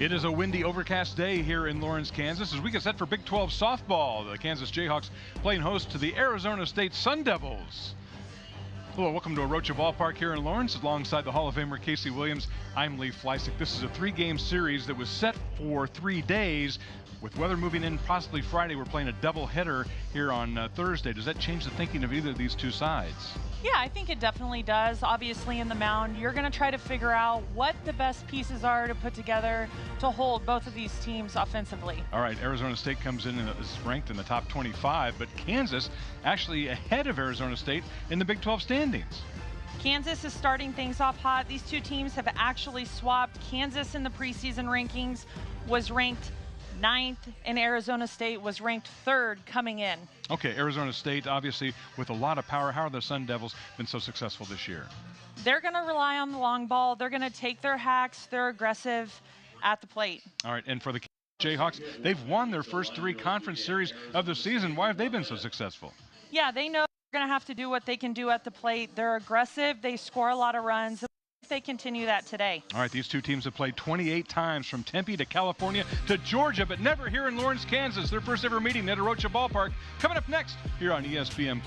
It is a windy, overcast day here in Lawrence, Kansas, as we get set for Big 12 softball. The Kansas Jayhawks playing host to the Arizona State Sun Devils. Hello, welcome to Arocha Ballpark here in Lawrence. Alongside the Hall of Famer Casey Williams, I'm Lee Fleisig. This is a three-game series that was set for 3 days. With weather moving in possibly Friday, we're playing a doubleheader here on Thursday. Does that change the thinking of either of these two sides? Yeah, I think it definitely does. Obviously, in the mound, you're going to try to figure out what the best pieces are to put together to hold both of these teams offensively. All right, Arizona State comes in and is ranked in the top 25, but Kansas actually ahead of Arizona State in the Big 12 standings. Kansas is starting things off hot. These two teams have actually swapped. Kansas in the preseason rankings was ranked 9th, and Arizona State was ranked 3rd coming in. Okay, Arizona State, obviously, with a lot of power. How are the Sun Devils been so successful this year? They're going to rely on the long ball. They're going to take their hacks. They're aggressive at the plate. All right, and for the Jayhawks, they've won their first 3 conference series of the season. Why have they been so successful? Yeah, they know they're going to have to do what they can do at the plate. They're aggressive. They score a lot of runs. If they continue that today. All right, these two teams have played 28 times, from Tempe to California to Georgia, but never here in Lawrence, Kansas. Their first ever meeting at Arocha Ballpark. Coming up next here on ESPN+.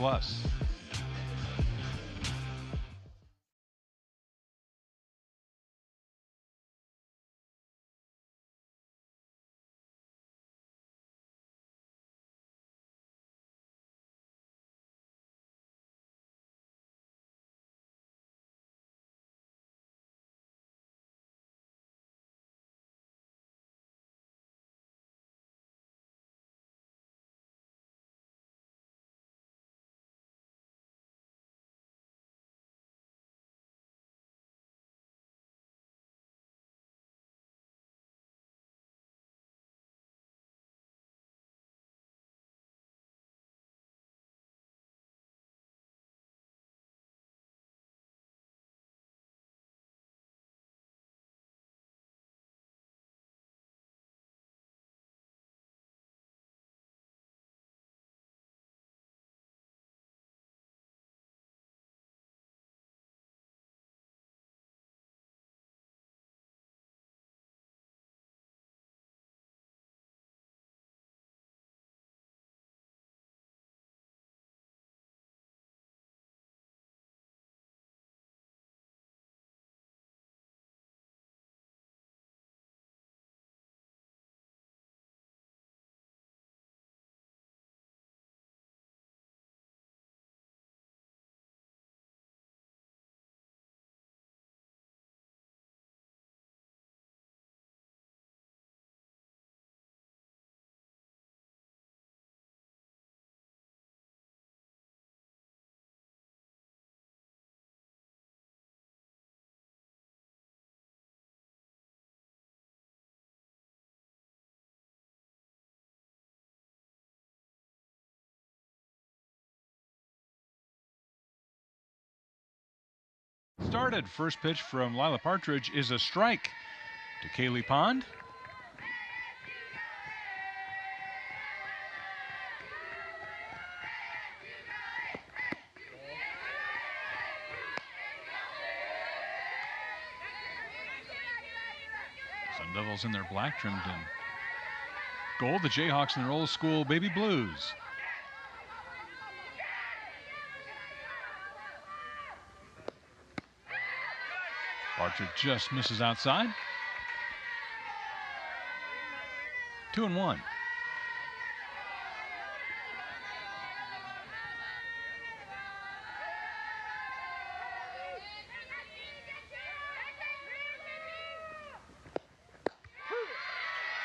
Started. First pitch from Lila Partridge is a strike to Kaylee Pond. Sun Devils in their black trimmed in gold. The Jayhawks in their old school baby blues. Partridge just misses outside. 2-1.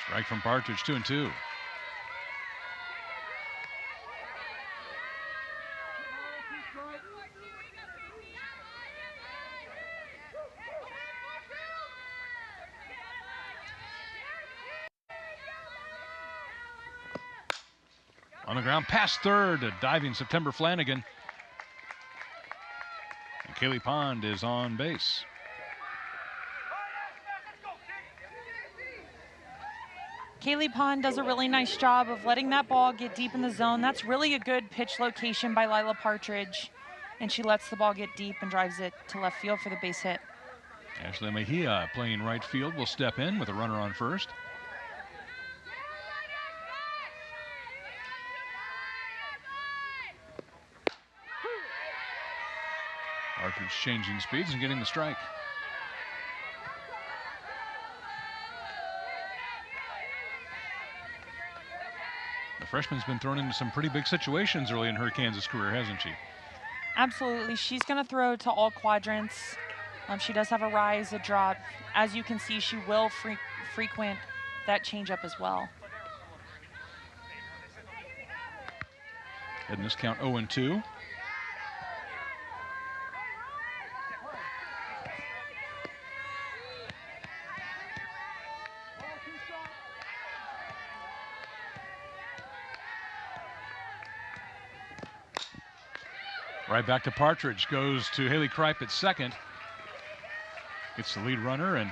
Strike from Partridge, 2-2. On the ground, past third, a diving September Flanagan. And Kaylee Pond is on base. Kaylee Pond does a really nice job of letting that ball get deep in the zone. That's really a good pitch location by Lila Partridge. And she lets the ball get deep and drives it to left field for the base hit. Ashley Mejia playing right field will step in with a runner on first. Archer's changing speeds and getting the strike. The freshman's been thrown into some pretty big situations early in her Kansas career, hasn't she? Absolutely. She's going to throw to all quadrants. She does have a rise, a drop. As you can see, she will frequent that changeup as well. In this count 0-2. Right back to Partridge. Goes to Haley Kripe at second. Gets the lead runner, and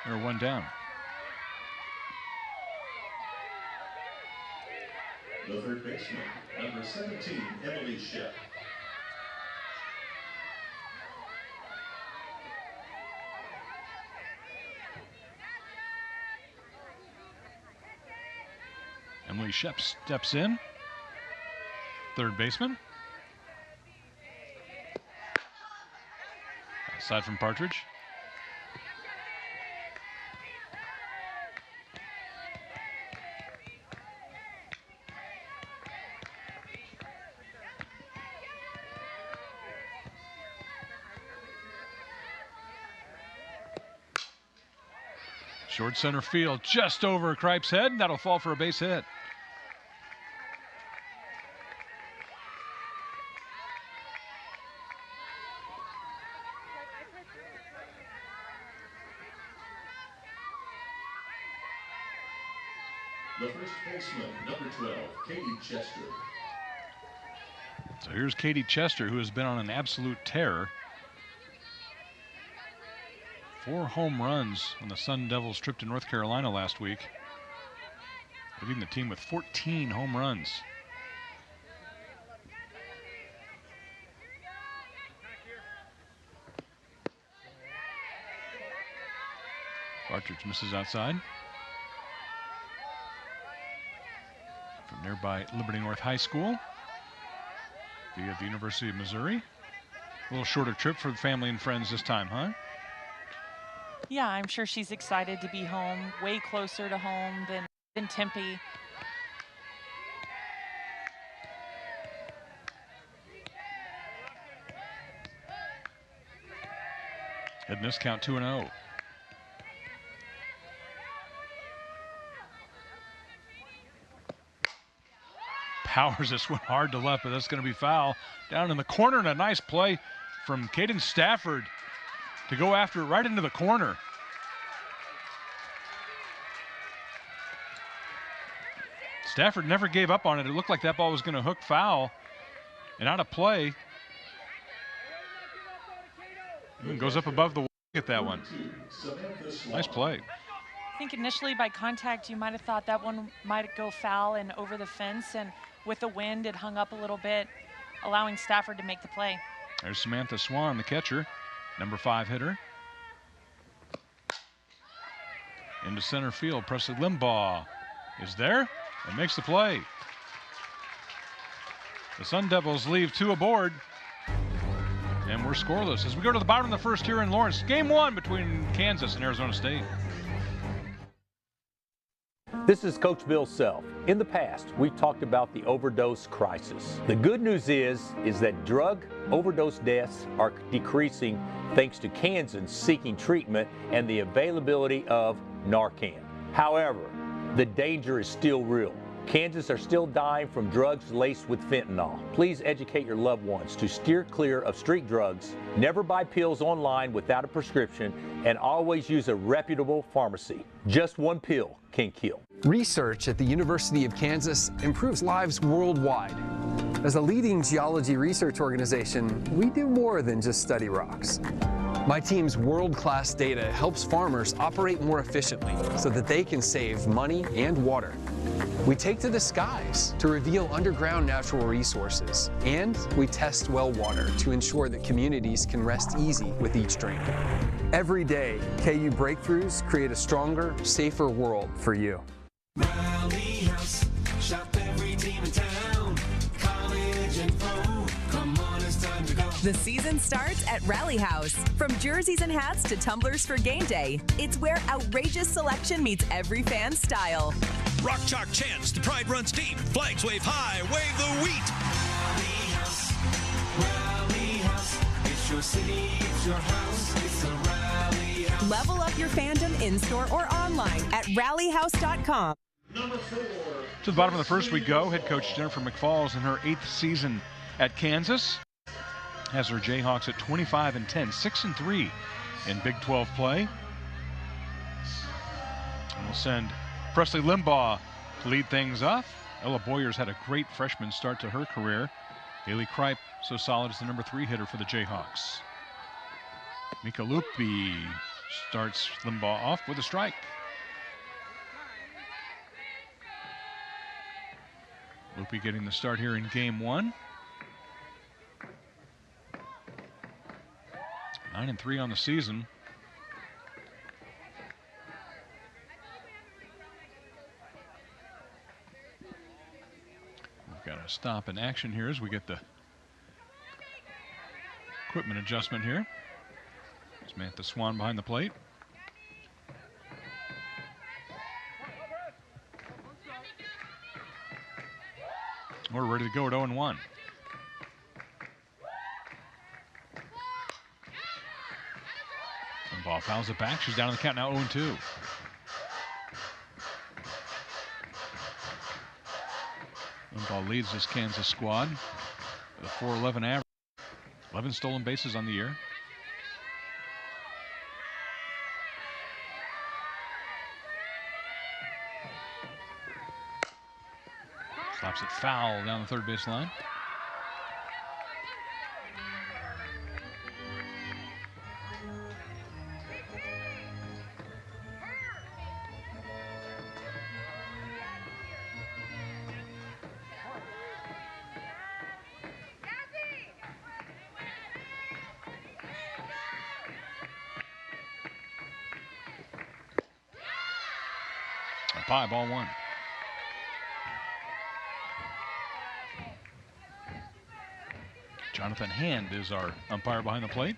they're one down. The third baseman, number 17, Emily Shep. Emily Shep steps in. Third baseman. Aside from Partridge. Short center field, just over Kripe's head. That'll fall for a base hit. The first baseman, number 12, Katie Chester. So here's Katie Chester, who has been on an absolute tear. 4 home runs when the Sun Devils trip to North Carolina last week, leading the team with 14 home runs. Partridge misses outside. From nearby Liberty North High School via the University of Missouri. A little shorter trip for the family and friends this time, huh? Yeah, I'm sure she's excited to be home, way closer to home than Tempe. In this count 2-0. Powers this one hard to left, but that's going to be foul. Down in the corner, and a nice play from Caden Stafford to go after it right into the corner. Stafford never gave up on it. It looked like that ball was going to hook foul and out of play. And goes up above the wall. Get that one. Nice play. I think initially by contact, you might have thought that one might go foul and over the fence, and with the wind, it hung up a little bit, allowing Stafford to make the play. There's Samantha Swan, the catcher, number 5 hitter. Into center field, Presley Limbaugh is there and makes the play. The Sun Devils leave 2 aboard, and we're scoreless as we go to the bottom of the first here in Lawrence. Game 1 between Kansas and Arizona State. This is Coach Bill Self. In the past, we've talked about the overdose crisis. The good news is that drug overdose deaths are decreasing thanks to Kansans seeking treatment and the availability of Narcan. However, the danger is still real. Kansans are still dying from drugs laced with fentanyl. Please educate your loved ones to steer clear of street drugs, never buy pills online without a prescription, and always use a reputable pharmacy. Just one pill can kill. Research at the University of Kansas improves lives worldwide. As a leading geology research organization, we do more than just study rocks. My team's world-class data helps farmers operate more efficiently so that they can save money and water. We take to the skies to reveal underground natural resources, and we test well water to ensure that communities can rest easy with each drink. Every day, KU breakthroughs create a stronger, safer world for you. Rally House, shop every team in town, college and pro. Come on, it's time to go. The season starts at Rally House. From jerseys and hats to tumblers for game day, it's where outrageous selection meets every fan's style. Rock Chalk chants, the pride runs deep, flags wave high, wave the wheat. Rally House, it's your city, it's your house, it's a Rally House. Level up your fandom in-store or online at rallyhouse.com. Number 4. To the bottom of the first we go. Head coach Jennifer McFalls in her 8th season at Kansas has her Jayhawks at 25-10, 6-3 in Big 12 play. And we'll send Presley Limbaugh to lead things off. Ella Boyer's had a great freshman start to her career. Haley Kripe so solid as the number 3 hitter for the Jayhawks. Mika Lupi starts Limbaugh off with a strike. Lupi getting the start here in game 1. 9-3 on the season. We've got a stop in action here as we get the equipment adjustment here. Samantha Swan behind the plate. We're ready to go at 0-1. Limbaugh fouls it back. She's down on the count now, 0-2. Limbaugh leads this Kansas squad with a .411 average. 11 stolen bases on the year. Stops it foul down the third base line. Umpire, ball 1. Jonathan Hand is our umpire behind the plate.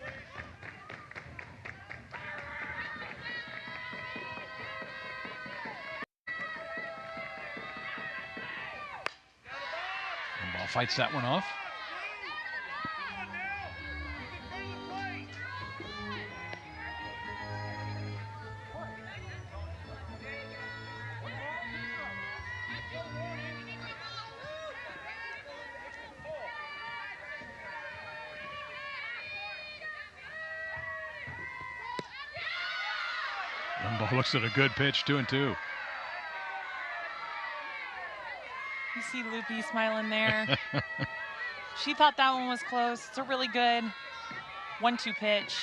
Limbaugh fights that one off. Limbaugh looks at a good pitch, 2-2. You see Lupi smiling there. She thought that one was close. It's a really good 1-2 pitch.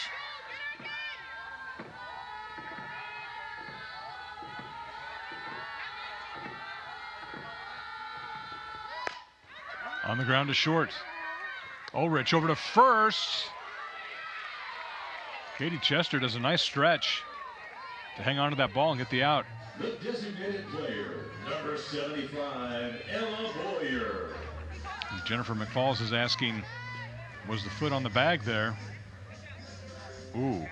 On the ground to short. Ulrich over to first. Katie Chester does a nice stretch to hang on to that ball and get the out. The designated player, number 75, Ella Boyer. Jennifer McFalls is asking, was the foot on the bag there? Ooh.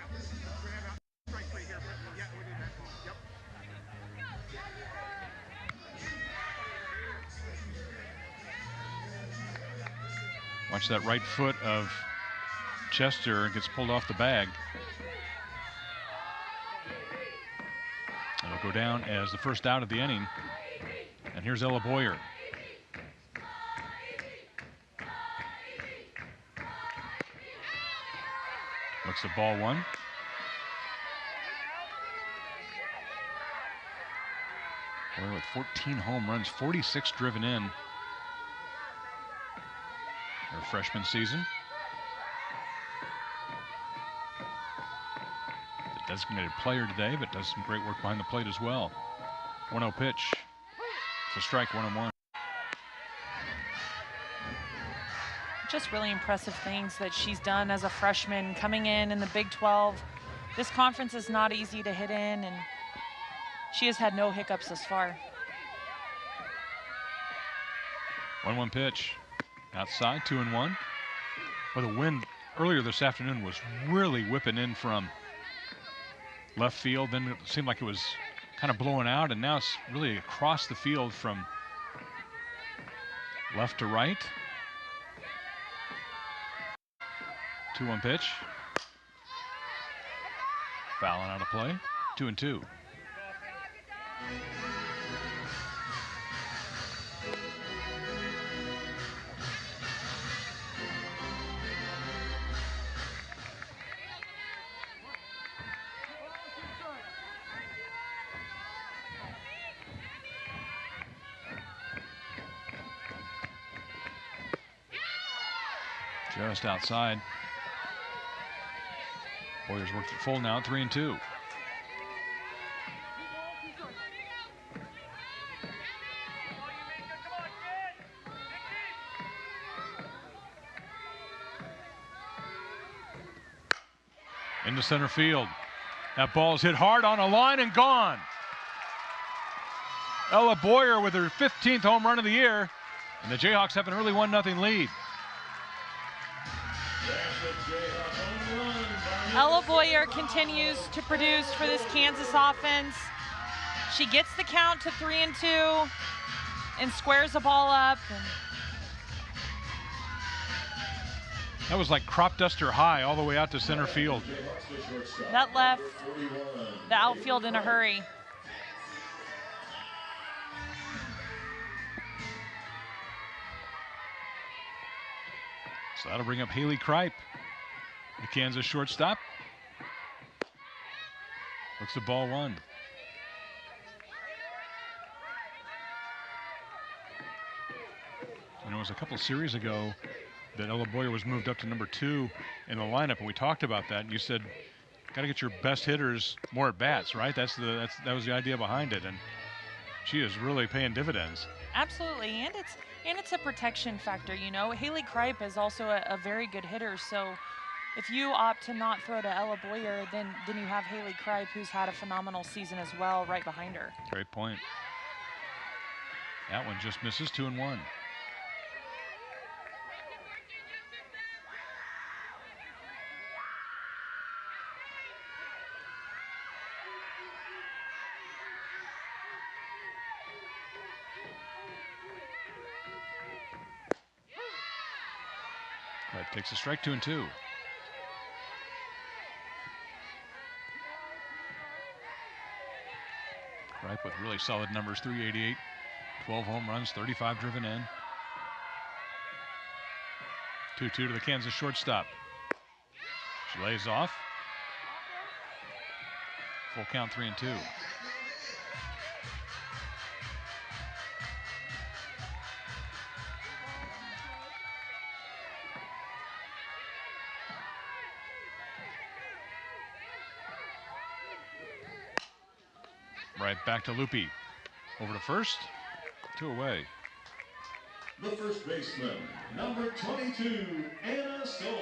Watch that right foot of Chester gets pulled off the bag. It'll go down as the first out of the inning. And here's Ella Boyer. Looks at ball 1. Boyer with 14 home runs, 46 driven in her freshman season. The designated player today, but does some great work behind the plate as well. 1-0 pitch. It's a strike, 1-1. Just really impressive things that she's done as a freshman coming in the Big 12. This conference is not easy to hit in, and she has had no hiccups thus far. 1-1 pitch. Outside, 2-1. Well, the wind earlier this afternoon was really whipping in from left field. Then it seemed like it was kind of blowing out, and now it's really across the field from left to right. 2-1 pitch. Fouling out of play. 2-2. Just outside. Warriors worked it full now, 3-2. Into center field. That ball's hit hard on a line and gone. Ella Boyer with her 15th home run of the year, and the Jayhawks have an early 1-0 lead. Ella Boyer continues to produce for this Kansas offense. She gets the count to 3-2 and squares the ball up. That was like crop duster high all the way out to center field. That left the outfield in a hurry. So that'll bring up Haley Kripe, the Kansas shortstop. Looks the ball one. You know, it was a couple series ago that Ella Boyer was moved up to number 2 in the lineup, and we talked about that. And you said, got to get your best hitters more at bats, right? That was the idea behind it, and she is really paying dividends. Absolutely, and it's a protection factor. You know, Haley Kripe is also a very good hitter. So if you opt to not throw to Ella Boyer, then you have Haley Kripe, who's had a phenomenal season as well, right behind her. Great point. That one just misses, 2-1. Kripe takes a strike, 2-2. Kripe with really solid numbers, 388, 12 home runs, 35 driven in. 2-2 to the Kansas shortstop. She lays off. Full count, 3-2. Right back to Loopy. Over to first. 2 away. The first baseman, number 22, Anna Souls.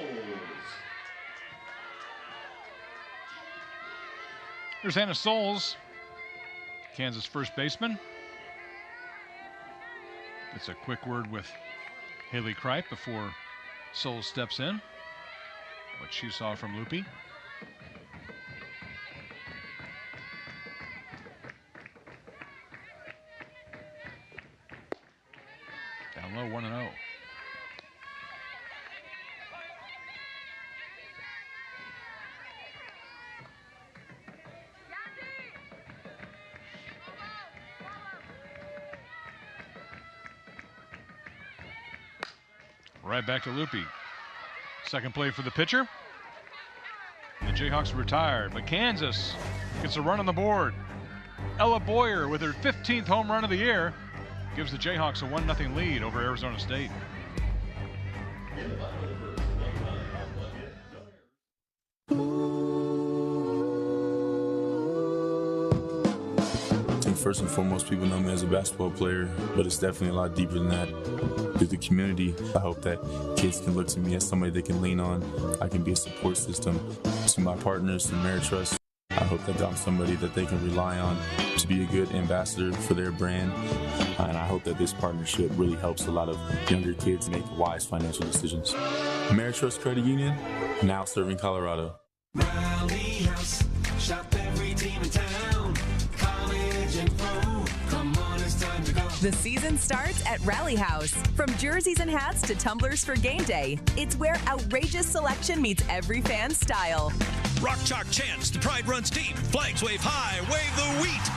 Here's Anna Souls, Kansas first baseman. It's a quick word with Haley Kripe before Souls steps in. What she saw from Loopy. Down low, 1-0. Right back to Loopy. Second play for the pitcher. The Jayhawks retired, but Kansas gets a run on the board. Ella Boyer with her 15th home run of the year gives the Jayhawks a 1-0 lead over Arizona State. first and foremost, people know me as a basketball player, but it's definitely a lot deeper than that. Through the community, I hope that kids can look to me as somebody they can lean on. I can be a support system to my partners, to Ameritrust. I hope that I'm somebody that they can rely on to be a good ambassador for their brand. And I hope that this partnership really helps a lot of younger kids make wise financial decisions. Ameritrust Credit Union, now serving Colorado. Rally House, shop every team in town. College and pro, come on, it's time to go. The season starts at Rally House. From jerseys and hats to tumblers for game day, it's where outrageous selection meets every fan's style. Rock Chalk chants, the pride runs deep. Flags wave high, wave the wheat.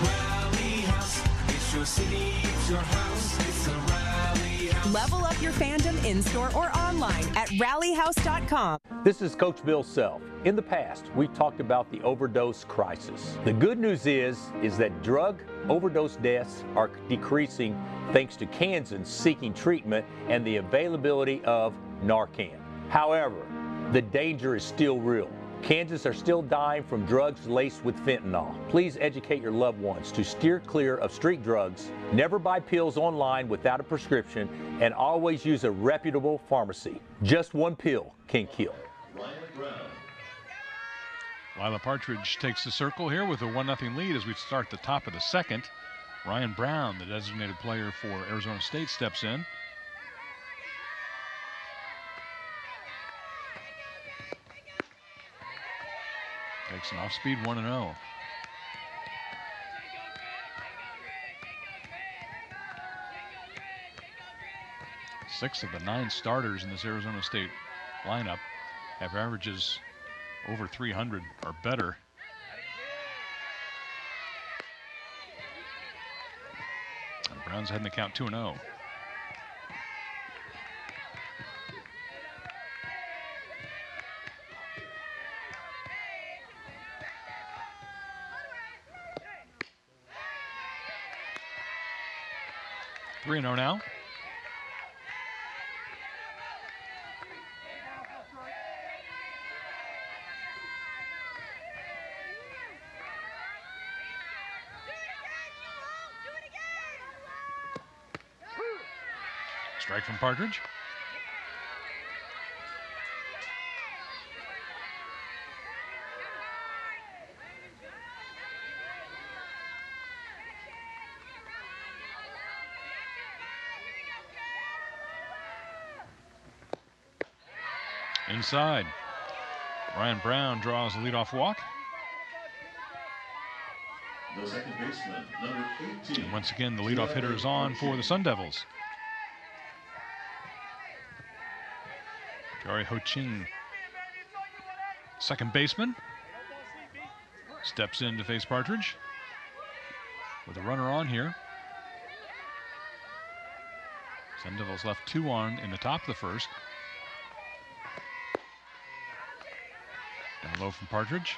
Rally House, it's your city, it's your house, it's a Rally House. Level up your fandom in-store or online at rallyhouse.com. This is Coach Bill Self. In the past, we talked about the overdose crisis. The good news is that drug overdose deaths are decreasing thanks to Kansans seeking treatment and the availability of Narcan. However, the danger is still real. Kansans are still dying from drugs laced with fentanyl. Please educate your loved ones to steer clear of street drugs, never buy pills online without a prescription, and always use a reputable pharmacy. Just one pill can kill. Ryan Brown. Lila Partridge takes the circle here with a 1-0 lead as we start the top of the second. Ryan Brown, the designated player for Arizona State, steps in. Takes an off-speed 1-0. Six of the 9 starters in this Arizona State lineup have averages over 300 or better. And Brown's heading the count 2-0. Now. Strike from Partridge. Inside. Ryan Brown draws the leadoff walk. The second baseman, number 18. And once again, the leadoff hitter is on for the Sun Devils. Jari Ho-Ching, second baseman, steps in to face Partridge with a runner on here. Sun Devils left 2 on in the top of the first. Down low from Partridge.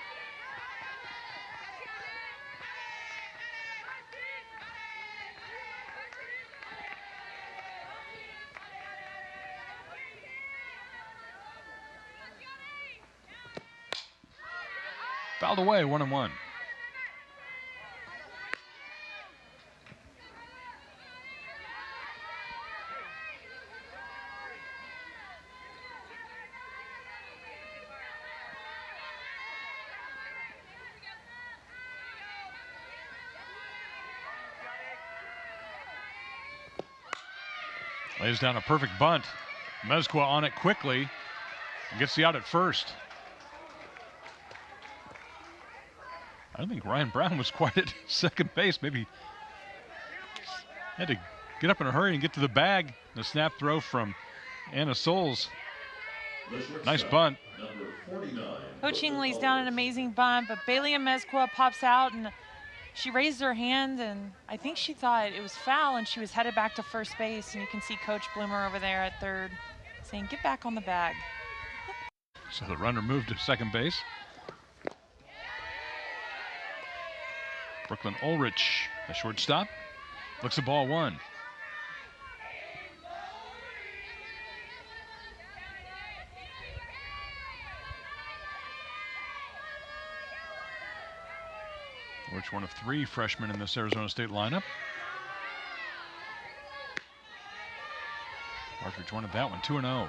Fouled away, 1-1. Lays down a perfect bunt. Mezcua on it quickly and gets the out at first. I don't think Ryan Brown was quite at second base. Maybe had to get up in a hurry and get to the bag. The snap throw from Anna Souls. Nice bunt. Ho-Ching lays down an amazing bunt, but Bailey Mezcua pops out and she raised her hand, and I think she thought it was foul, and she was headed back to first base. And you can see Coach Bloomer over there at third saying, "Get back on the bag." So the runner moved to second base. Brooklyn Ulrich, the shortstop, looks at ball 1. Partridge, one of 3 freshmen in this Arizona State lineup. Partridge wanted that one, 2-0.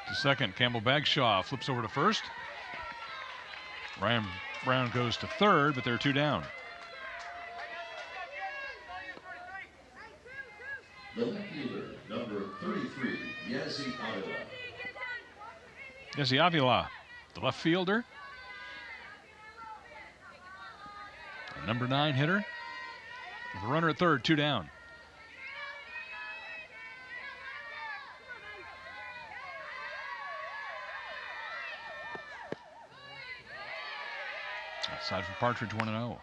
To second, Campbell Bagshaw flips over to first. Ryan Brown goes to third, but they're 2 down. The left fielder, number 33, Yazzie Avila. Yazzie Avila, the left fielder. The number 9 hitter. With a runner at third, 2 down. Outside for Partridge, 1-0.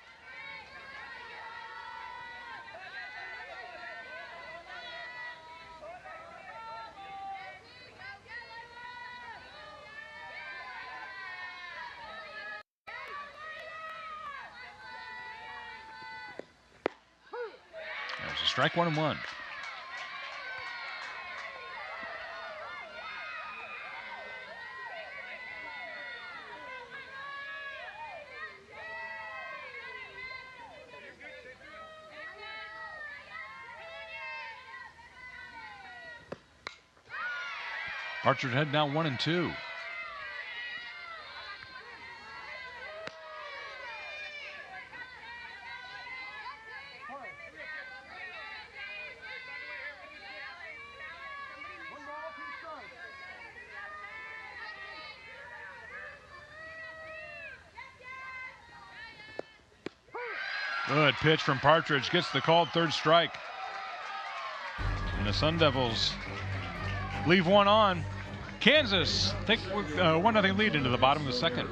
There's a strike, 1-1. Partridge head now 1-2. Good pitch from Partridge, gets the called third strike. And the Sun Devils leave one on. Kansas take a 1-0 lead into the bottom of the second.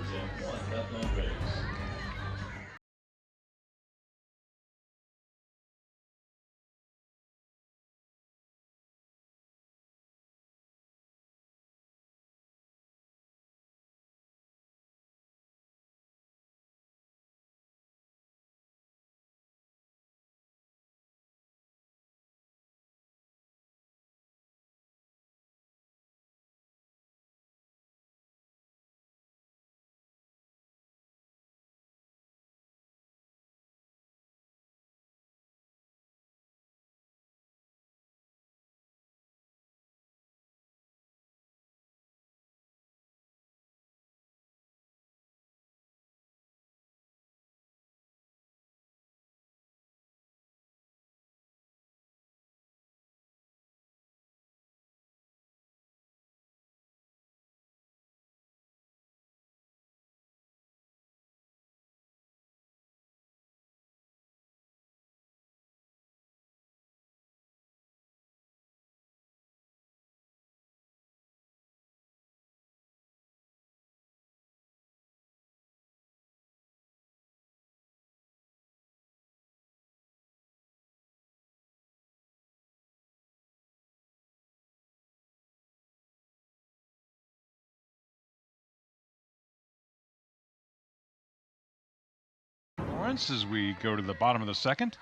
Lawrence as we go to the bottom of the second.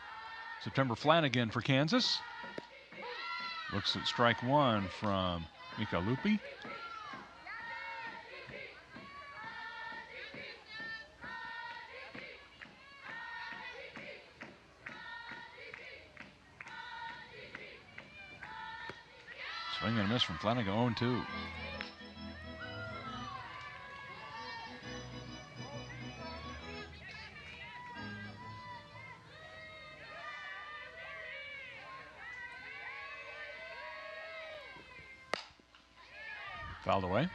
September Flanagan for Kansas. Looks at strike one from Mika Lupi. Swing and a miss from Flanagan, 0-2. Fouled away.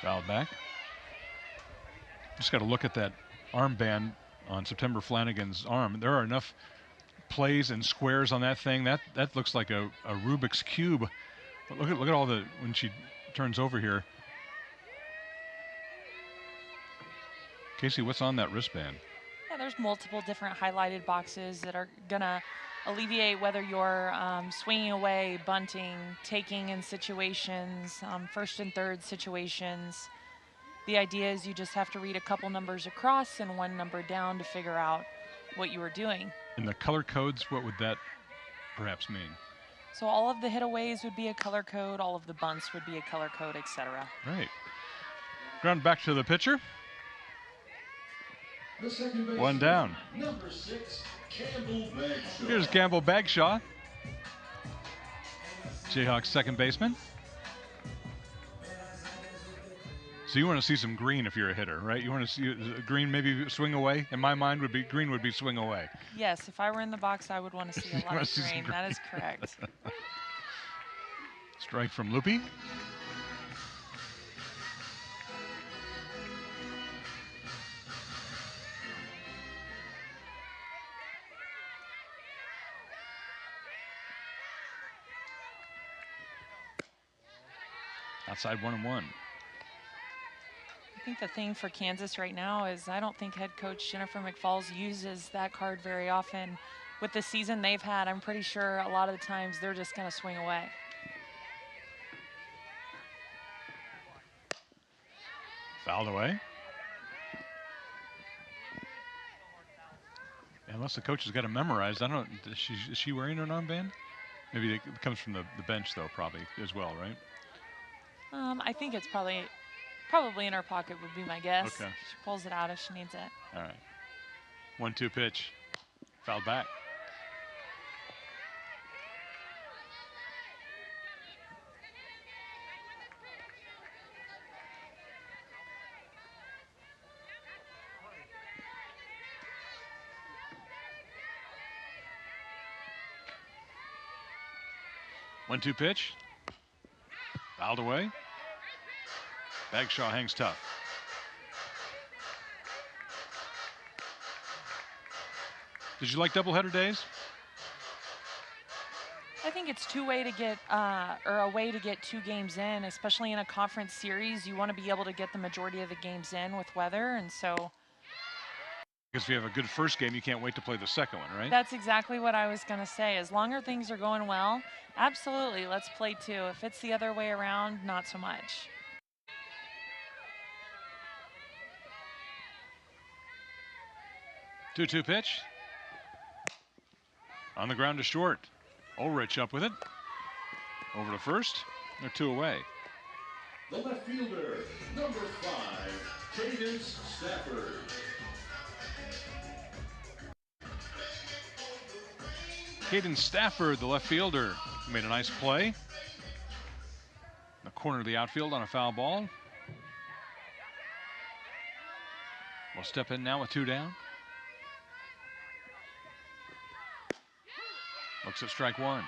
Fouled back. Just got to look at that armband on September Flanagan's arm. There are enough plays and squares on that thing. That looks like a Rubik's Cube. But look at all the, when she turns over here, Casey, what's on that wristband? Yeah, there's multiple different highlighted boxes that are going to alleviate whether you're swinging away, bunting, taking in situations, first and third situations. The idea is you just have to read a couple numbers across and one number down to figure out what you were doing. And the color codes, what would that perhaps mean? So all of the hitaways would be a color code, all of the bunts would be a color code, etc. Right. Ground back to the pitcher. The second baseman, One down. Number 6, Campbell Bagshaw. Here's Campbell Bagshaw, Jayhawks second baseman. So you want to see some green if you're a hitter, right? You want to see green maybe swing away? In my mind, green would be swing away. Yes, if I were in the box, I would want to see a lot of green. That is correct. Strike from Loopy. Outside 1-1. I think the thing for Kansas right now is I don't think head coach Jennifer McFalls uses that card very often. With the season they've had, I'm pretty sure a lot of the times they're just going to swing away. Fouled away. Unless the coach has got it memorized. I don't know. Is she wearing an armband? Maybe it comes from the bench, though, probably, as well, right? I think it's probably in her pocket would be my guess. Okay. She pulls it out if she needs it. All right. 1-2 pitch. Fouled back. One-two pitch. Fouled away. Bagshaw hangs tough. Did you like doubleheader days? I think it's a way to get 2 games in, especially in a conference series. You want to be able to get the majority of the games in with weather, and so. Because if you have a good first game, you can't wait to play the second one, right? That's exactly what I was going to say. As long as things are going well, absolutely, let's play 2. If it's the other way around, not so much. Two-two pitch. On the ground to short. Ulrich up with it. Over to first. They're 2 away. The left fielder, number 5, Cadence Stafford. Cadence Stafford, the left fielder, made a nice play. In the corner of the outfield on a foul ball. We'll step in now with 2 down. Looks at strike 1.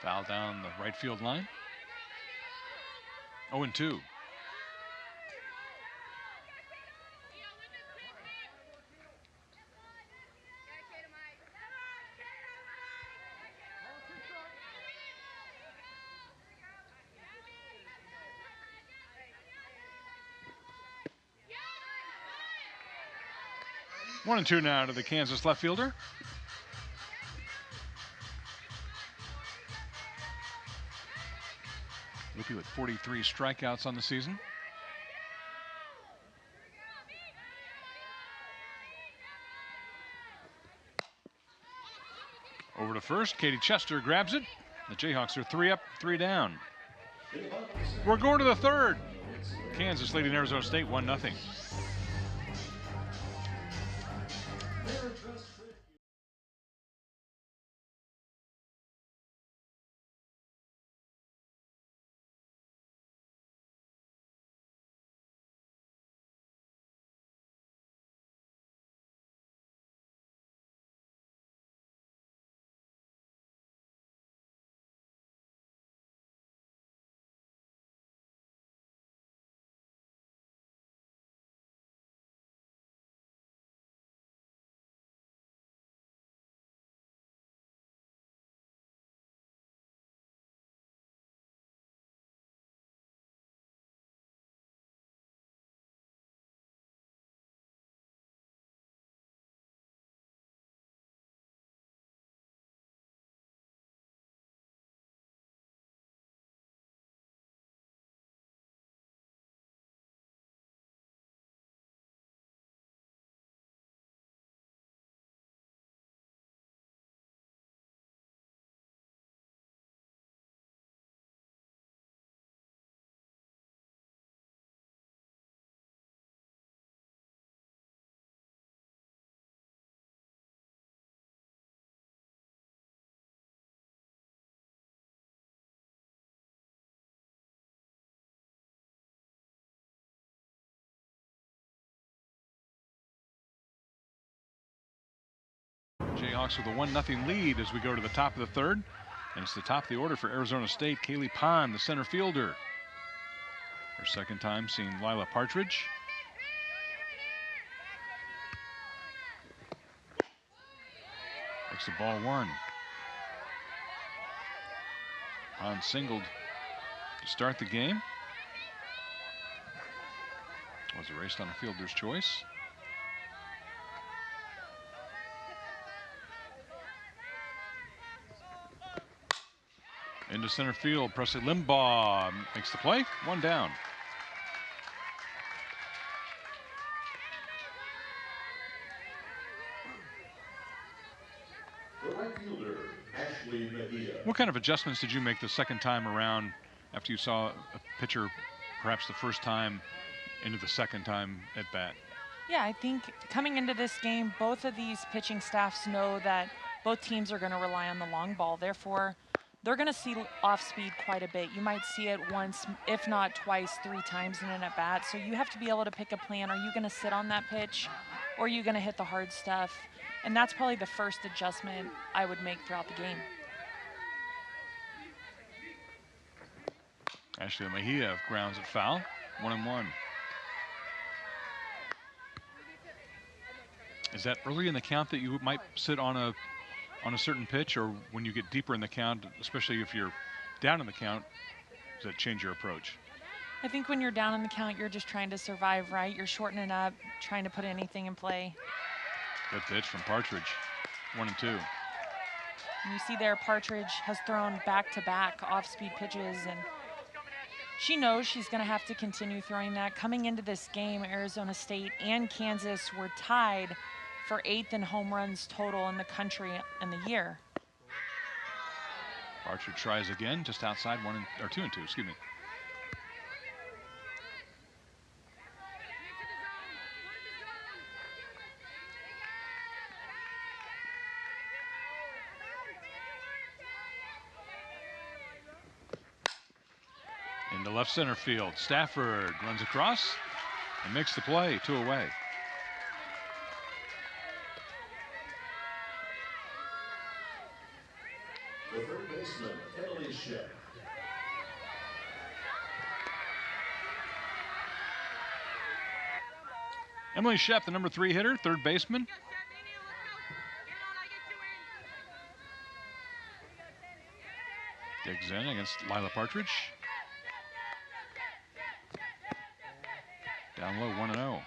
Foul down the right field line. 0-2. One and 2 now to the Kansas left fielder. Loopy with 43 strikeouts on the season. Over to first, Katie Chester grabs it. The Jayhawks are 3 up, 3 down. We're going to the third. Kansas leading Arizona State 1-0. Jayhawks with a 1-0 lead as we go to the top of the third. And it's the top of the order for Arizona State. Kaylee Pond, the center fielder. Her second time seeing Lila Partridge. Makes the ball 1. Pond singled to start the game. Was erased on a fielder's choice. Into center field, Presley Limbaugh makes the play. 1 down. The right fielder, Ashley Mejia. What kind of adjustments did you make the second time around after you saw a pitcher perhaps the first time into the second time at bat? Yeah, I think coming into this game, both of these pitching staffs know that both teams are going to rely on the long ball. Therefore, they're going to see off speed quite a bit. You might see it once, if not twice, 3 times in an at bat. So you have to be able to pick a plan. Are you going to sit on that pitch, or are you going to hit the hard stuff? And that's probably the first adjustment I would make throughout the game. Ashley Mejia grounds it foul. 1-1. Is that early in the count that you might sit on a certain pitch, or when you get deeper in the count, especially if you're down in the count, does that change your approach? I think when you're down in the count, you're just trying to survive, right? You're shortening up, trying to put anything in play. Good pitch from Partridge. 1-2. And you see there, Partridge has thrown back-to-back off-speed pitches, and she knows she's going to have to continue throwing that. Coming into this game, Arizona State and Kansas were tied for 8th in home runs total in the country in the year. Partridge tries again, just outside 2-2, excuse me. Into left center field. Stafford runs across and makes the play. 2 away. The third baseman, Emily Shep. Emily Shep, the number 3 hitter, third baseman. Digs in against Lila Partridge. Down low, 1-0.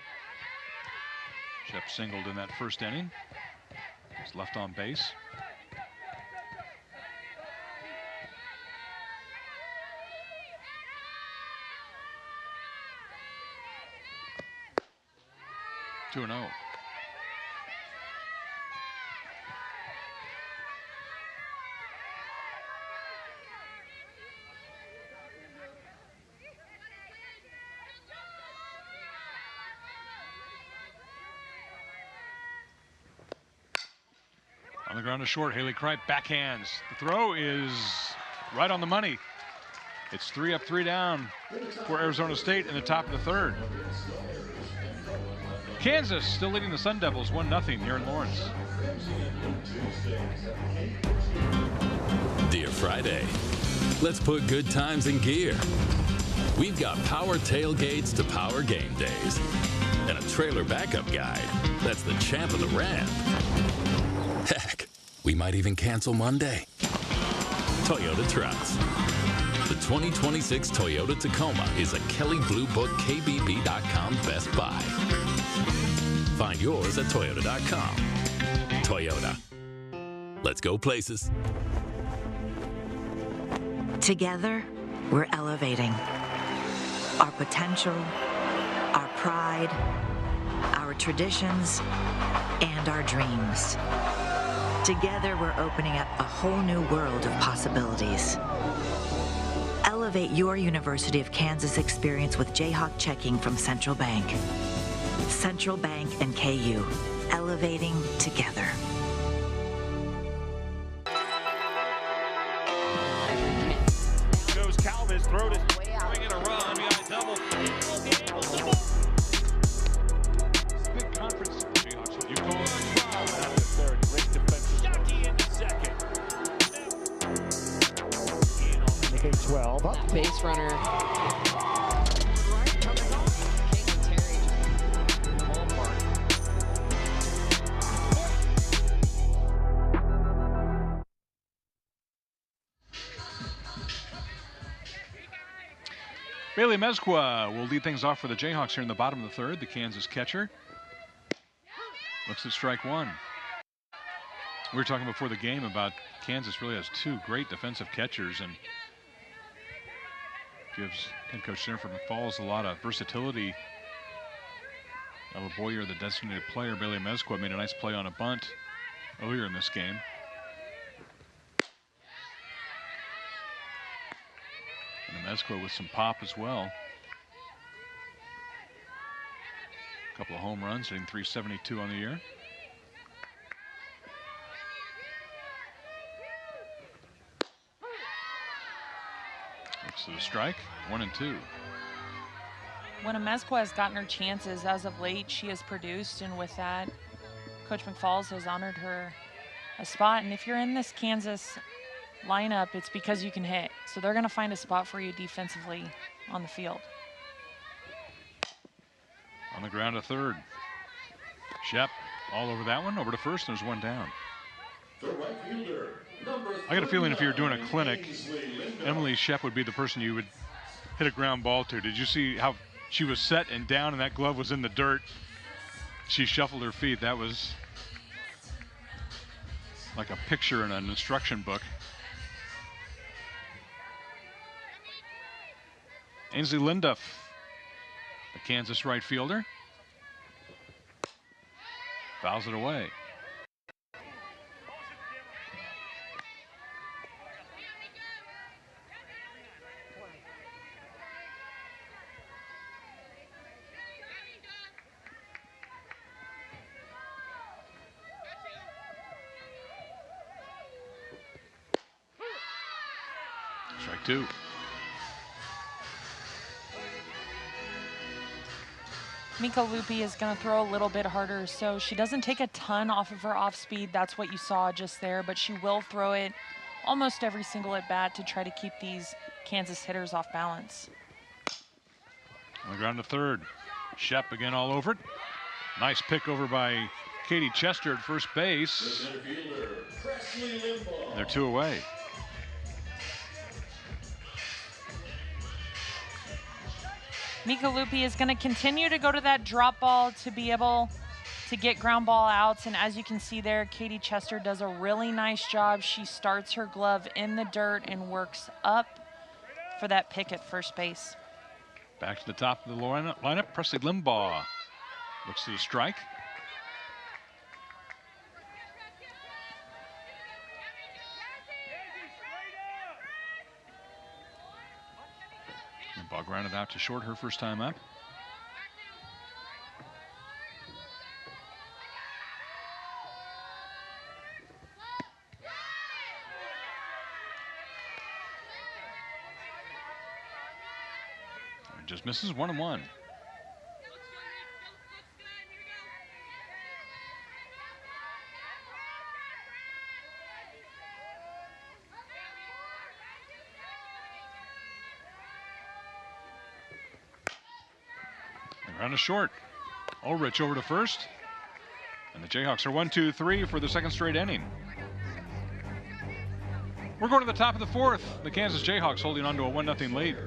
Shep singled in that first inning. He's left on base. Two and 0. On the ground to short, Haley Kripe backhands. The throw is right on the money. It's 3 up, 3 down for Arizona State in the top of the third. Kansas still leading the Sun Devils 1-0 here in Lawrence. Dear Friday, let's put good times in gear. We've got power tailgates to power game days and a trailer backup guide that's the champ of the ramp. Heck, we might even cancel Monday. Toyota Trucks. The 2026 Toyota Tacoma is a Kelley Blue Book KBB.com Best Buy. Find yours at Toyota.com. Toyota. Let's go places. Together, we're elevating our potential, our pride, our traditions, and our dreams. Together, we're opening up a whole new world of possibilities. Elevate your University of Kansas experience with Jayhawk checking from Central Bank. Central Bank and KU, elevating together. Goes Calvis, throw it, bringing a run, we got a double. Big conference. Jayhawks with UConn. That's the third. Great defensive base runner. Bailey Mezqua will lead things off for the Jayhawks here in the bottom of the third. The Kansas catcher looks at strike one. We were talking before the game about Kansas really has two great defensive catchers and gives head coach Jennifer McFalls a lot of versatility. Ella Boyer, the designated player. Bailey Mezqua made a nice play on a bunt earlier in this game. And Mezqua with some pop as well. A couple of home runs, hitting .372 on the year. Looks to the strike, 1-2. When Mezqua has gotten her chances as of late, she has produced, and with that, Coach McFalls has honored her a spot. And if you're in this Kansas lineup, it's because you can hit. So they're going to find a spot for you defensively on the field. On the ground to third. Shep all over that one, over to first, and there's one down. The right fielder, I got a feeling if you were doing a clinic, Emily Shep would be the person you would hit a ground ball to. Did you see how she was set and down and that glove was in the dirt? She shuffled her feet. That was like a picture in an instruction book. Ainsley Linduff, the Kansas right fielder, fouls it away. Strike two. Mika Lupi is going to throw a little bit harder, so she doesn't take a ton off of her off speed. That's what you saw just there, but she will throw it almost every single at bat to try to keep these Kansas hitters off balance. On the ground to third. Shep again all over it. Nice pick over by Katie Chester at first base. They're two away. Mika Lupi is going to continue to go to that drop ball to be able to get ground ball outs. And as you can see there, Katie Chester does a really nice job. She starts her glove in the dirt and works up for that pick at first base. Back to the top of the lineup, Presley Limbaugh looks to the strike. Limbaugh grounded out to short her first time up. And just misses 1-1. Ground to short. Ulrich over to first. And the Jayhawks are 1-2-3 for the second straight inning. We're going to the top of the fourth. The Kansas Jayhawks holding on to a 1-0 lead.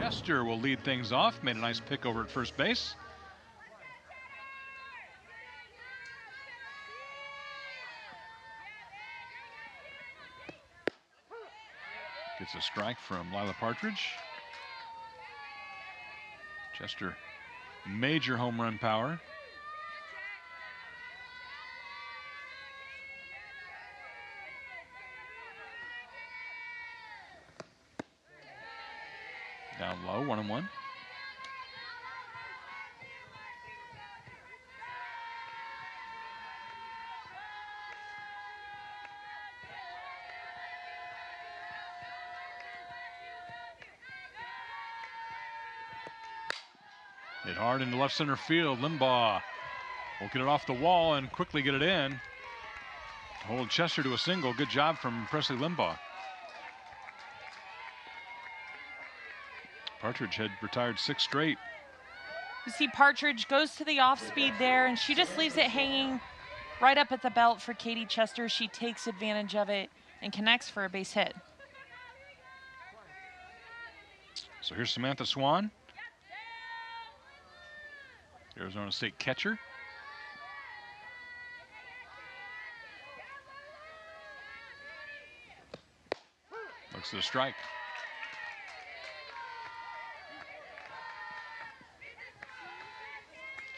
Chester will lead things off. Made a nice pick over at first base. Gets a strike from Lila Partridge. Chester, major home run power. Down low, 1-1. Hit hard into left center field. Limbaugh will get it off the wall and quickly get it in to hold Chester to a single. Good job from Presley Limbaugh. Partridge had retired 6 straight. You see Partridge goes to the off speed there, and she just leaves it hanging right up at the belt for Katie Chester. She takes advantage of it and connects for a base hit. So here's Samantha Swan, Arizona State catcher. Looks at a strike.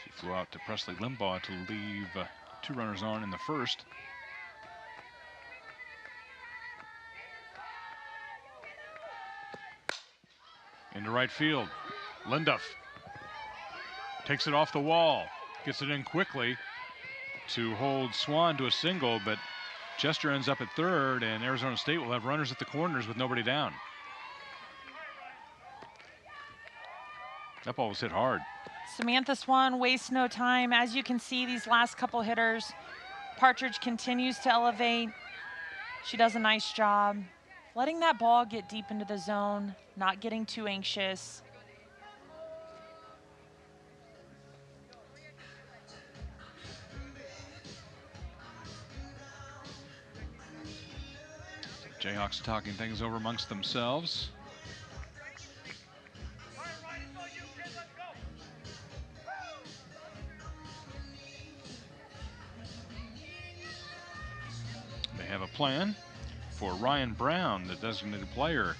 She flew out to Presley Limbaugh to leave 2 runners on in the first. Into right field. Linduff takes it off the wall, gets it in quickly to hold Swan to a single, but Chester ends up at third, and Arizona State will have runners at the corners with nobody down. That ball was hit hard. Samantha Swan wastes no time. As you can see, these last couple hitters, Partridge continues to elevate. She does a nice job letting that ball get deep into the zone, not getting too anxious. Jayhawks talking things over amongst themselves. They have a plan for Ryan Brown, the designated player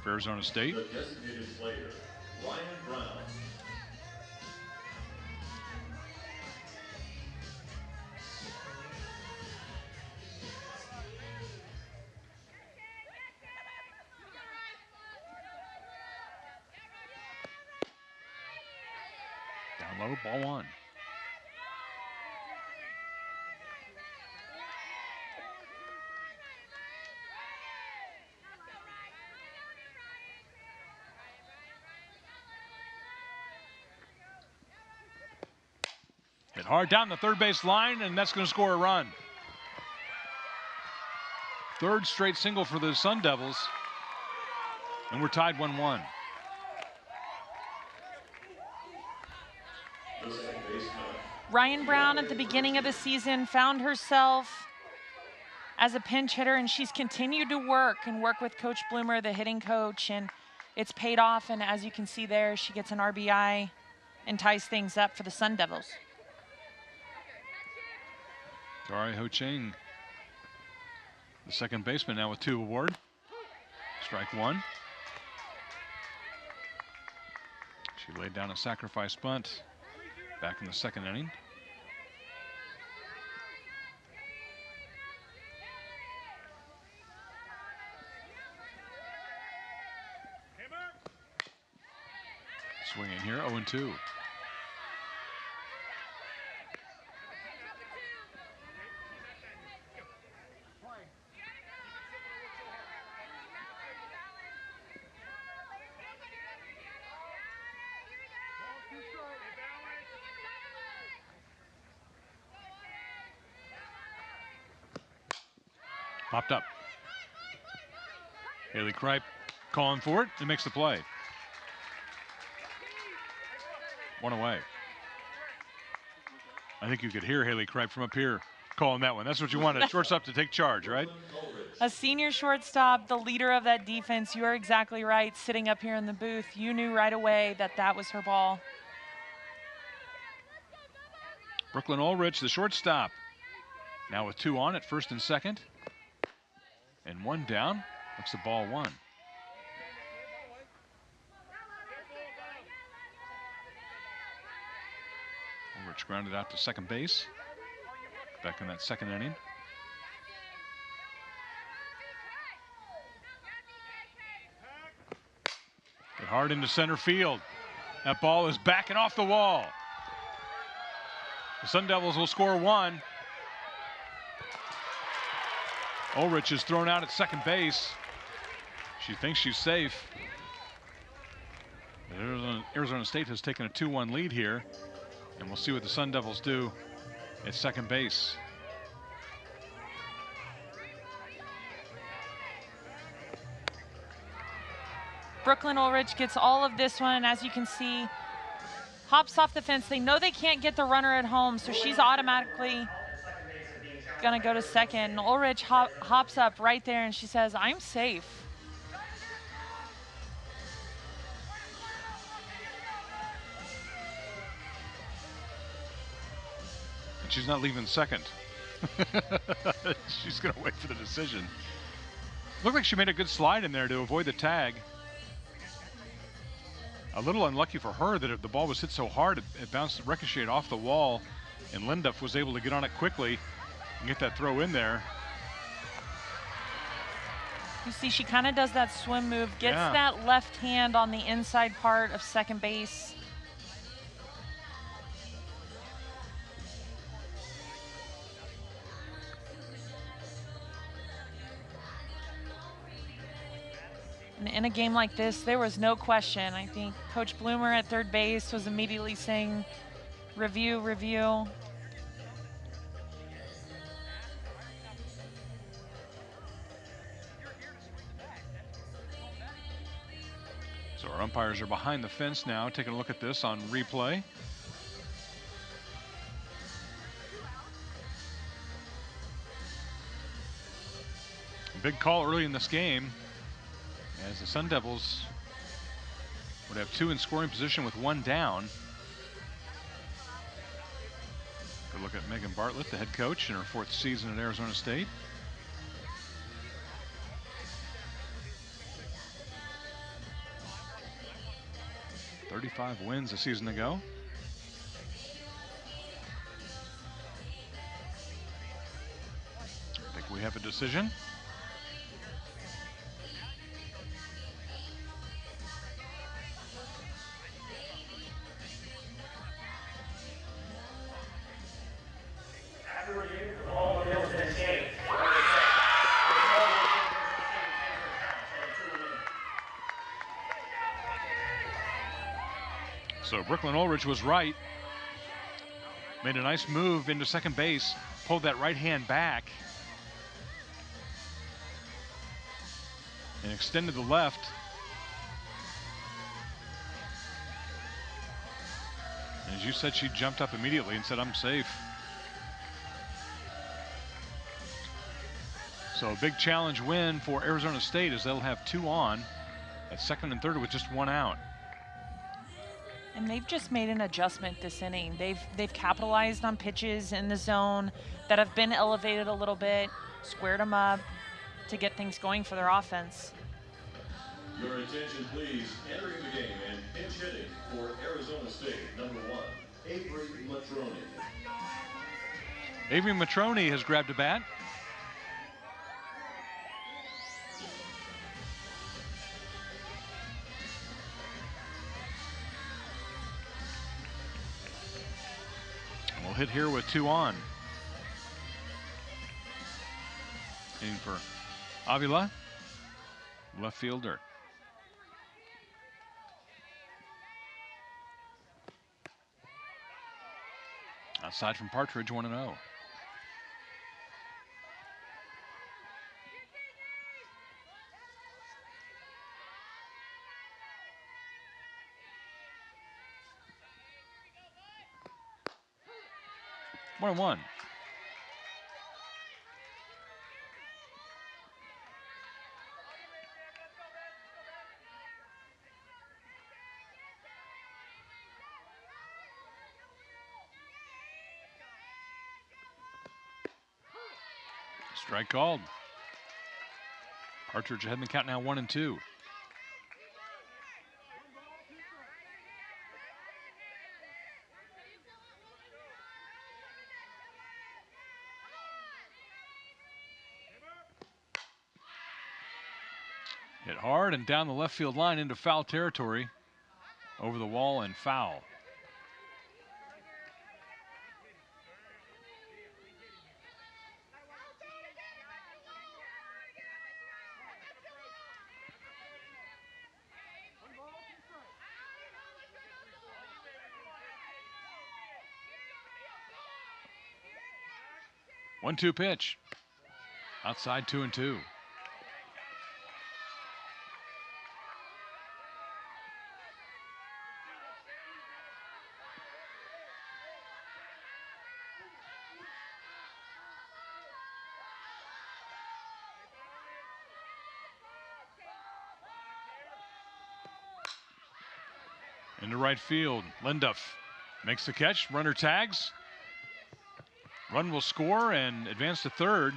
for Arizona State. The designated player, Ryan Brown. Down low, ball 1. Hit hard down the third base line, and that's going to score a run. Third straight single for the Sun Devils, and we're tied 1-1. Ryan Brown at the beginning of the season found herself as a pinch hitter, and she's continued to work with Coach Bloomer, the hitting coach, and it's paid off. And as you can see there, she gets an RBI and ties things up for the Sun Devils. Dari Ho-Ching, the second baseman, now with 2 aboard. Strike 1. She laid down a sacrifice bunt back in the second inning. Swinging here, 0-2. Popped up. Haley Kripe calling for it and makes the play. 1 away. I think you could hear Haley Kripe from up here calling that one. That's what you wanted, shortstop to take charge, right? A senior shortstop, the leader of that defense. You are exactly right. Sitting up here in the booth, you knew right away that that was her ball. Brooklyn Ulrich, the shortstop. Now with 2 on at first and second. And 1 down. Looks the ball 1. Ulrich grounded out to second base. Back in that second inning. Hit hard into center field. That ball is backing off the wall. The Sun Devils will score 1. Ulrich is thrown out at second base. She thinks she's safe. Arizona State has taken a 2-1 lead here, and we'll see what the Sun Devils do at second base. Brooklyn Ulrich gets all of this one, as you can see, hops off the fence. They know they can't get the runner at home, so she's automatically gonna go to second. And Ulrich hops up right there and she says, I'm safe. And she's not leaving second. She's gonna wait for the decision. Looked like she made a good slide in there to avoid the tag. A little unlucky for her that if the ball was hit so hard, it bounced, ricocheted off the wall, and Linduff was able to get on it quickly and get that throw in there. You see, she kind of does that swim move, gets that left hand on the inside part of second base. In a game like this, there was no question. I think Coach Bloomer at third base was immediately saying, review, review. So our umpires are behind the fence now, taking a look at this on replay. Big call early in this game, as the Sun Devils would have 2 in scoring position with 1 down. Good look at Megan Bartlett, the head coach in her 4th season at Arizona State. "35 wins a season ago. I think we have a decision. So Brooklyn Ulrich was right. Made a nice move into second base, pulled that right hand back, and extended the left. And as you said, she jumped up immediately and said, I'm safe. So a big challenge win for Arizona State, as they'll have 2 on at second and third with just 1 out. And they've just made an adjustment this inning. They've capitalized on pitches in the zone that have been elevated a little bit, squared them up to get things going for their offense. Your attention, please. Entering the game and pinch hitting for Arizona State, number 1, Avery Matroni. Avery Matroni has grabbed a bat. We'll hit here with 2 on. Hitting for Avila, left fielder. Outside from Partridge, 1-0. Strike called. Partridge ahead in the count now 1-2. Hit hard and down the left field line into foul territory. Over the wall and foul. One-two pitch. Outside 2-2. Into right field, Linduff makes the catch, runner tags. Run will score and advance to third.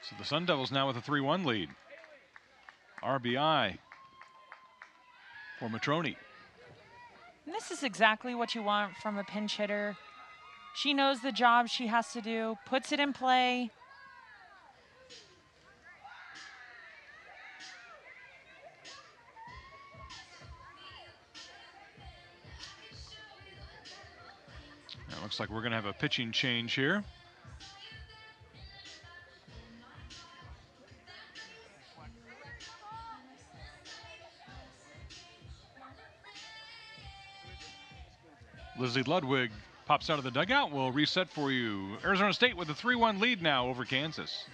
So the Sun Devils now with a 3-1 lead. RBI for Matrone. And this is exactly what you want from a pinch hitter. She knows the job she has to do, puts it in play. It looks like we're going to have a pitching change here. Lizzie Ludwig pops out of the dugout. We'll reset for you. Arizona State with a 3-1 lead now over Kansas.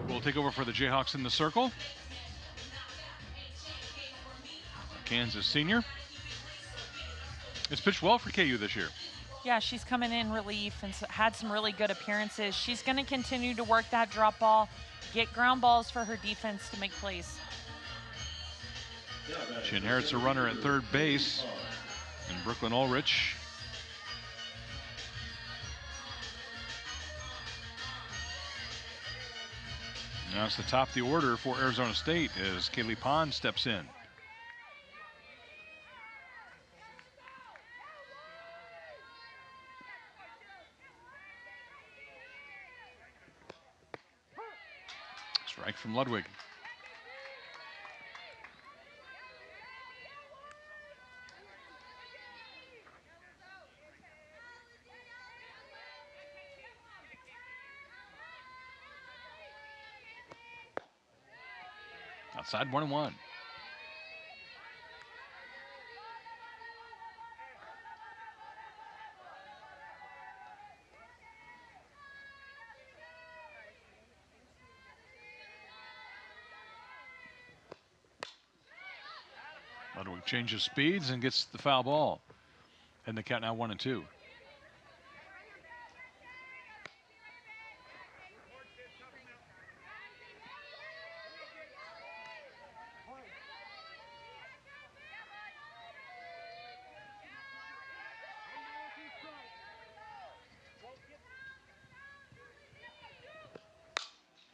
Will take over for the Jayhawks in the circle. Kansas senior. It's pitched well for KU this year. Yeah, she's coming in relief and had some really good appearances. She's going to continue to work that drop ball, get ground balls for her defense to make plays. She inherits a runner at third base in Brooklyn Ulrich. Now it's the top of the order for Arizona State as Kaylee Pond steps in. Strike from Ludwig. Outside 1-1. Ludwig changes speeds and gets the foul ball. And the count now 1-2.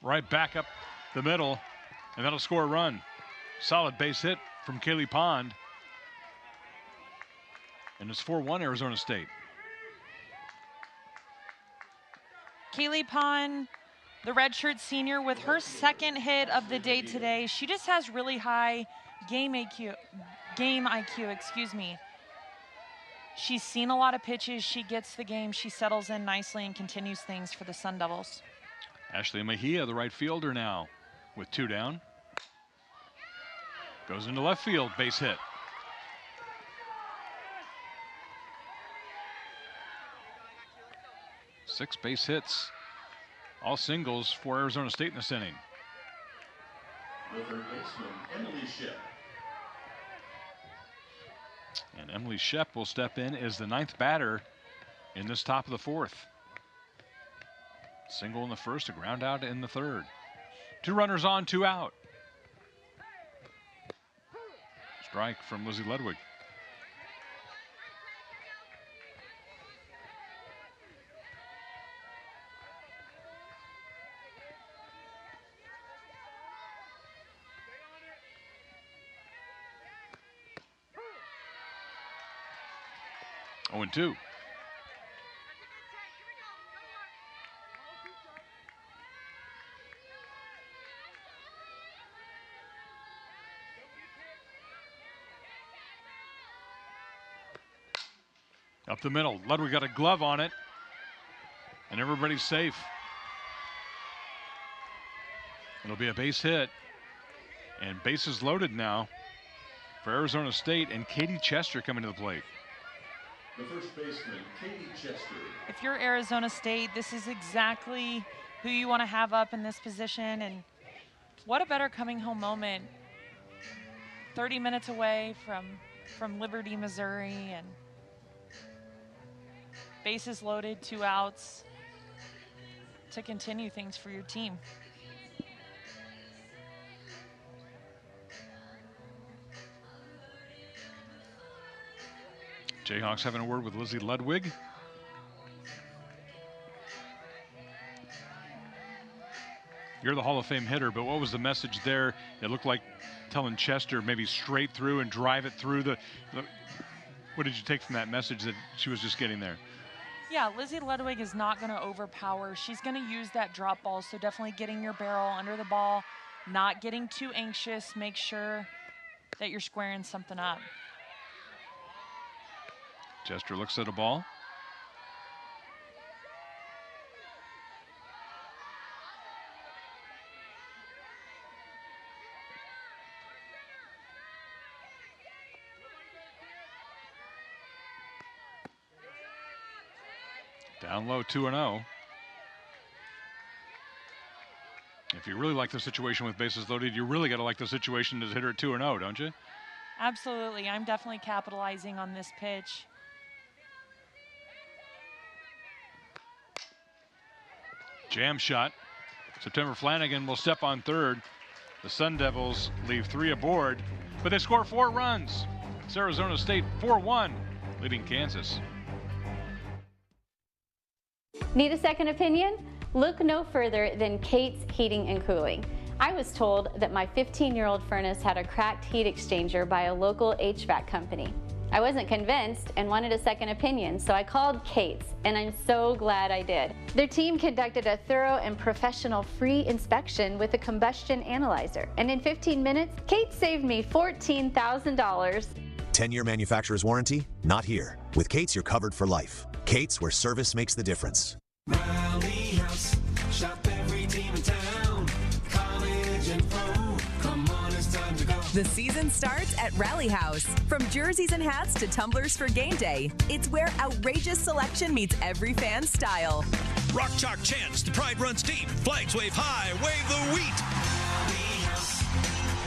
Right back up the middle, and that'll score a run. Solid base hit from Kaylee Pond. And it's 4-1 Arizona State. Kaylee Pond, the redshirt senior, with her second hit of the day today. She just has really high game IQ, excuse me. She's seen a lot of pitches. She gets the game. She settles in nicely and continues things for the Sun Devils. Ashley Mejia, the right fielder now, with 2 down. Goes into left field, base hit. Six base hits, all singles for Arizona State in this inning. The third baseman, Emily Shep. And Emily Shep will step in as the 9th batter in this top of the 4th. Single in the first, a ground out in the 3rd. 2 runners on, 2 out. Strike from Lizzie Ludwig. Oh, and 2. Up the middle, Ludwig got a glove on it, and everybody's safe. It'll be a base hit, and bases loaded now for Arizona State, and Katie Chester coming to the plate. The first baseman, Katie Chester. If you're Arizona State, this is exactly who you want to have up in this position, and what a better coming home moment. 30 minutes away from Liberty, Missouri, and bases loaded, 2 outs to continue things for your team. Jayhawks having a word with Lizzie Ludwig. You're the Hall of Fame hitter, but what was the message there? It looked like telling Chester maybe straight through and drive it through the what did you take from that message that she was just getting there? Yeah, Lizzie Ludwig is not going to overpower. She's going to use that drop ball, so definitely getting your barrel under the ball, not getting too anxious. Make sure that you're squaring something up. Chester looks at a ball. Down low, 2-0. If you really like the situation with bases loaded, you really got to like the situation as hitter at 2-0, don't you? Absolutely. I'm definitely capitalizing on this pitch. Jam shot. September Flanagan will step on third. The Sun Devils leave 3 aboard, but they score 4 runs. It's Arizona State 4-1, leading Kansas. Need a second opinion? Look no further than Kate's Heating and Cooling. I was told that my 15-year-old furnace had a cracked heat exchanger by a local HVAC company. I wasn't convinced and wanted a second opinion, so I called Kate's, and I'm so glad I did. Their team conducted a thorough and professional free inspection with a combustion analyzer, and in 15 minutes, Kate saved me $14,000. 10-year manufacturer's warranty? Not here. With Kate's, you're covered for life. Kate's, where service makes the difference. Rally House, shop every team in town. College and pro, come on, it's time to go. The season starts at Rally House. From jerseys and hats to tumblers for game day, it's where outrageous selection meets every fan's style. Rock Chalk chants, the pride runs deep. Flags wave high, wave the wheat.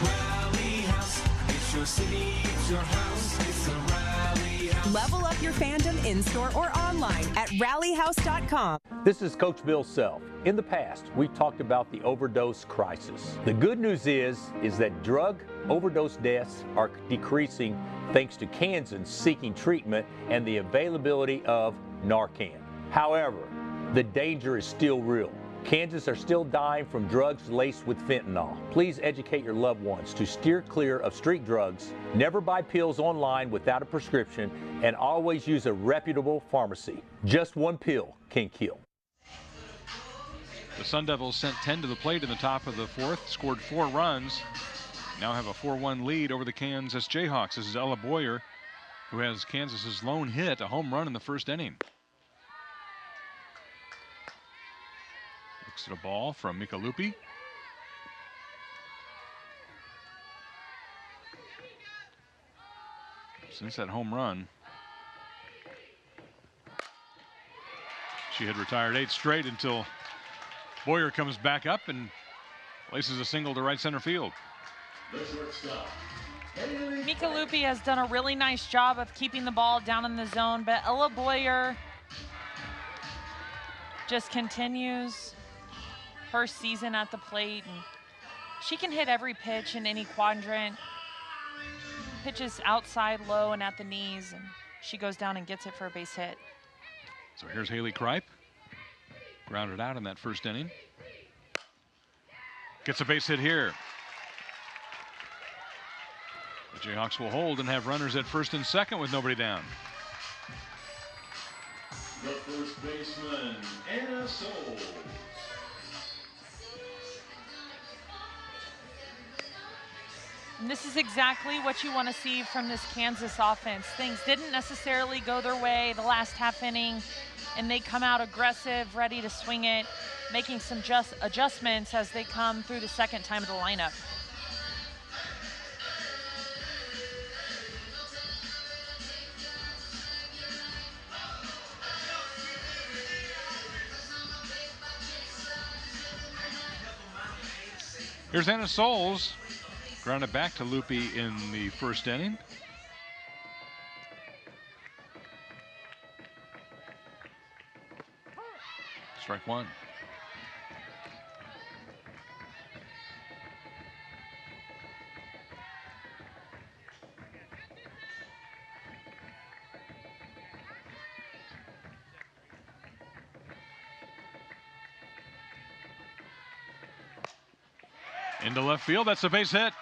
Rally House, it's your city, it's your house, it's a Rally House. Level up your fandom in-store or online at rallyhouse.com. This is Coach Bill Self. In the past, we talked about the overdose crisis. The good news is that drug overdose deaths are decreasing thanks to Kansans seeking treatment and the availability of Narcan. However, the danger is still real. Kansans are still dying from drugs laced with fentanyl. Please educate your loved ones to steer clear of street drugs, never buy pills online without a prescription, and always use a reputable pharmacy. Just one pill can kill. The Sun Devils sent 10 to the plate in the top of the fourth, scored 4 runs. Now have a 4-1 lead over the Kansas Jayhawks. This is Ella Boyer, who has Kansas's lone hit, a home run in the first inning. Looks at a ball from Mika Lupi. Since that home run, she had retired 8 straight until Boyer comes back up and places a single to right center field. Mika Lupi has done a really nice job of keeping the ball down in the zone, but Ella Boyer just continues her season at the plate, and she can hit every pitch in any quadrant. Pitches outside, low, and at the knees, and she goes down and gets it for a base hit. So here's Haley Kripe, grounded out in that first inning. Gets a base hit here. The Jayhawks will hold and have runners at first and second with nobody down. The first baseman, Anna Souls. And this is exactly what you want to see from this Kansas offense. Things didn't necessarily go their way the last half inning, and they come out aggressive, ready to swing it, making some adjustments as they come through the second time of the lineup. Here's Anna Souls, grounded back to Lupi in the first inning. Strike one. Into left field, that's a base hit.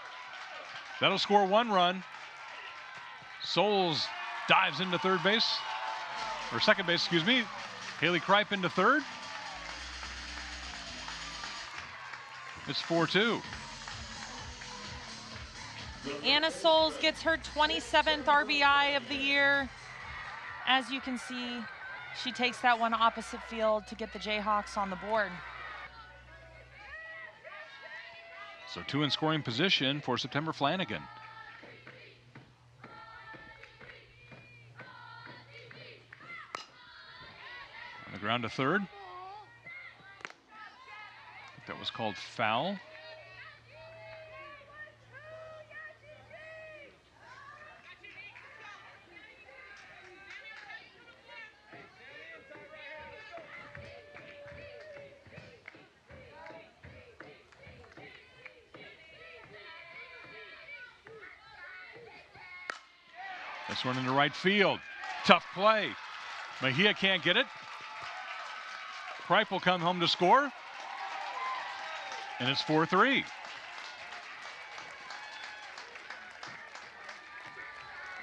That'll score 1 run. Souls dives into third base, or second base, excuse me. Haley Kripe into third. It's 4-2. Anna Souls gets her 27th RBI of the year. As you can see, she takes that one opposite field to get the Jayhawks on the board. So 2 in scoring position for September Flanagan. On the ground to third. That was called foul. This one into right field. Tough play. Mejia can't get it. Kripe will come home to score. And it's 4-3.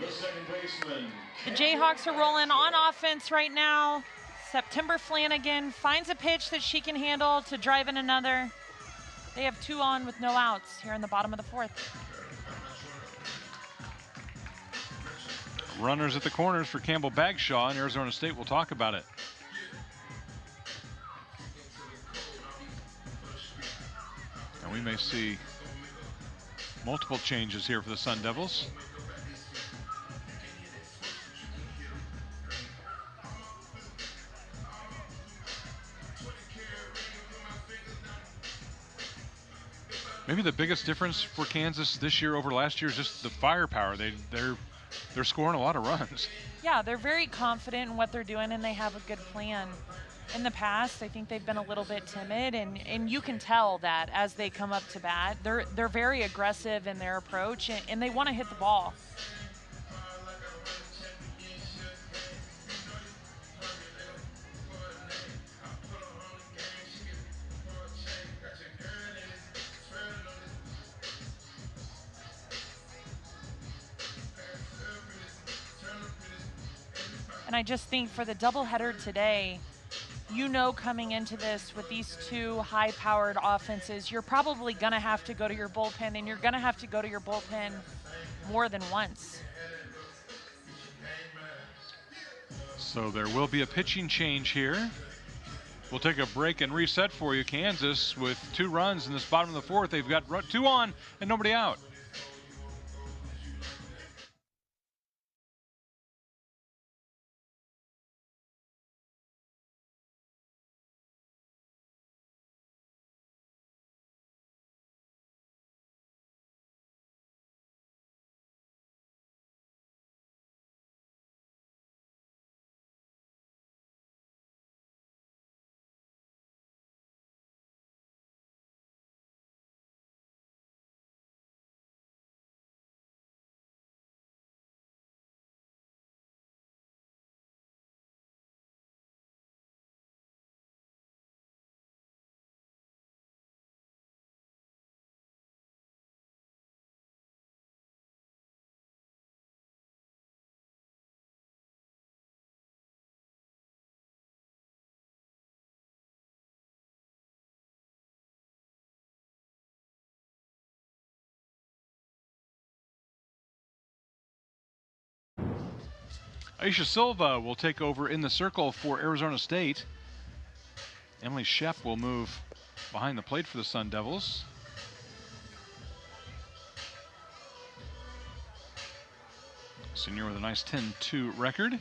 The second baseman. The Jayhawks are rolling on offense right now. September Flanagan finds a pitch that she can handle to drive in another. They have 2 on with no outs here in the bottom of the fourth. Runners at the corners for Campbell Bagshaw, and Arizona State will talk about it. And we may see multiple changes here for the Sun Devils. Maybe the biggest difference for Kansas this year over last year is just the firepower. They're scoring a lot of runs. Yeah, they're very confident in what they're doing, and they have a good plan. In the past, I think they've been a little bit timid, and you can tell that as they come up to bat. They're very aggressive in their approach, and they want to hit the ball. And I just think for the doubleheader today, you know, coming into this with these two high-powered offenses, you're probably going to have to go to your bullpen, and you're going to have to go to your bullpen more than once. So there will be a pitching change here. We'll take a break and reset for you. Kansas with 2 runs in this bottom of the 4th. They've got 2 on and nobody out. Aisha Silva will take over in the circle for Arizona State. Emily Shep will move behind the plate for the Sun Devils. Senior with a nice 10-2 record.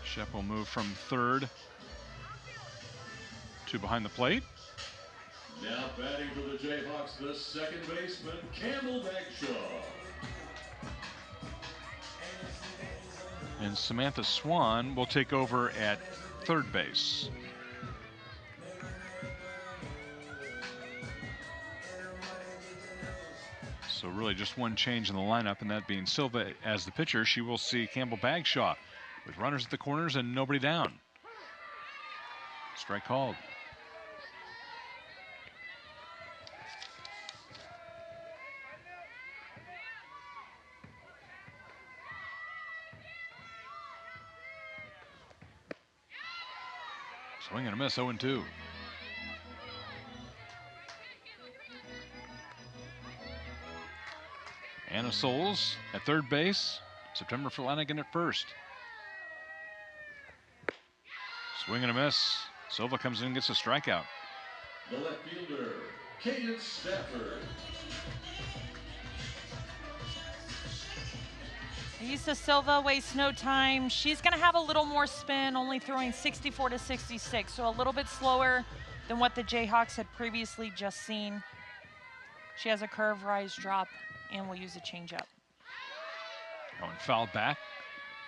Shep will move from third to behind the plate. Now batting for the Jayhawks, the second baseman, Campbell Bagshaw. And Samantha Swan will take over at third base. So really just one change in the lineup, and that being Silva as the pitcher. She will see Campbell Bagshaw with runners at the corners and nobody down. Strike called. Swing and a miss, 0-2. Anna Souls at third base. September Flanagan at first. Swing and a miss. Silva comes in and gets a strikeout. The left fielder, Cadence Stafford. Aisha Silva wastes no time. She's going to have a little more spin, only throwing 64 to 66, so a little bit slower than what the Jayhawks had previously just seen. She has a curve, rise, drop, and will use a changeup. Going foul back.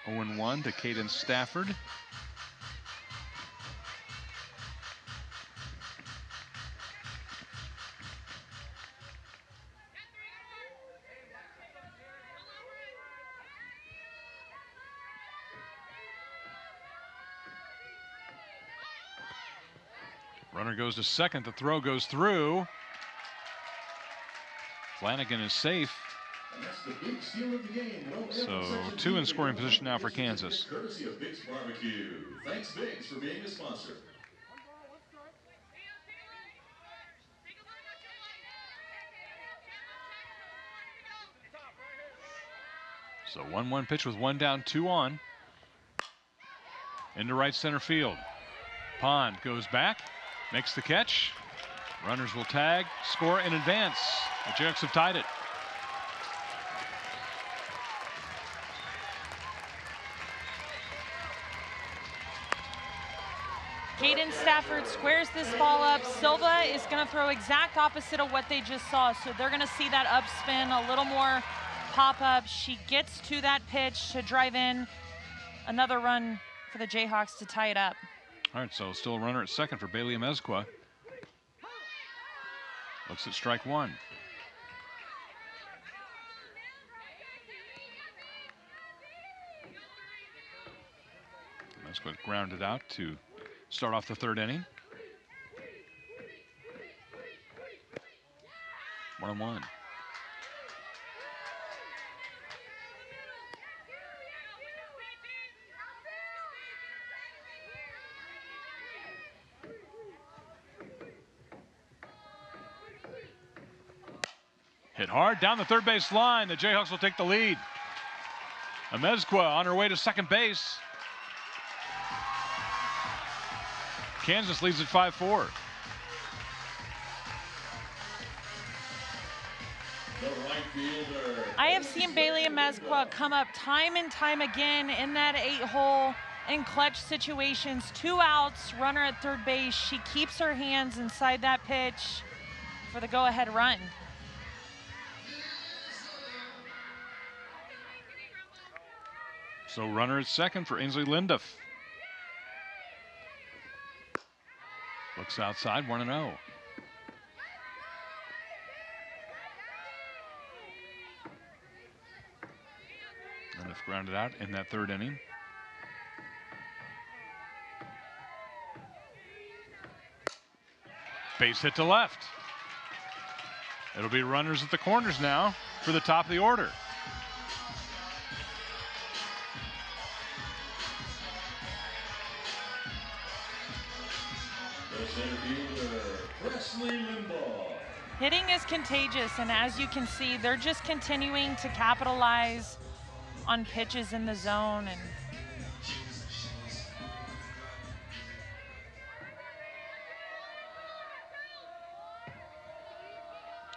0-1 to Cadence Stafford. Runner goes to second. The throw goes through. Flanagan is safe. So 2 in scoring position now for Kansas. Courtesy of Biggs Barbecue. Thanks, Biggs, for being a sponsor. So 1-1 pitch with 1 down, 2 on. Into right center field. Pond goes back, makes the catch. Runners will tag, score, and advance. The Jayhawks have tied it. Cadence Stafford squares this ball up. Silva is going to throw exact opposite of what they just saw. So they're going to see that up spin, a little more pop up. She gets to that pitch to drive in another run for the Jayhawks to tie it up. All right, so still a runner at second for Bailey Amezcua. Looks at strike 1. Amezcua grounded out to start off the third inning. 1-1. Hit hard down the third base line. The Jayhawks will take the lead. Amezcua on her way to second base. Kansas leads at 5-4. I have seen Bailey Amezcua come up time and time again in that 8-hole in clutch situations. 2 outs, runner at third base. She keeps her hands inside that pitch for the go-ahead run. So runner at second for Ainsley Linduff. Looks outside, 1-0. Linduff grounded out in that third inning. Base hit to left. It'll be runners at the corners now for the top of the order. Hitting is contagious, and as you can see, they're just continuing to capitalize on pitches in the zone. And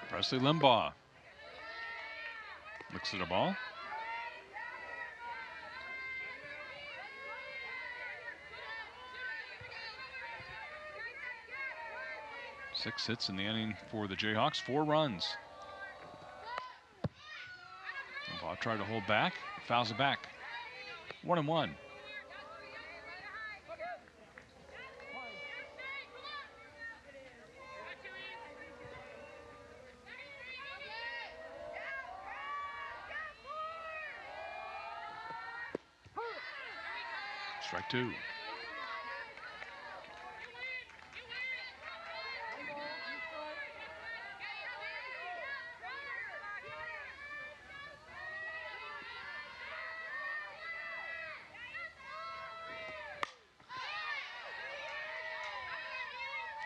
Presley Limbaugh looks at a ball. Six hits in the inning for the Jayhawks, 4 runs. Limbaugh tried to hold back, fouls it back. 1-1. Strike 2.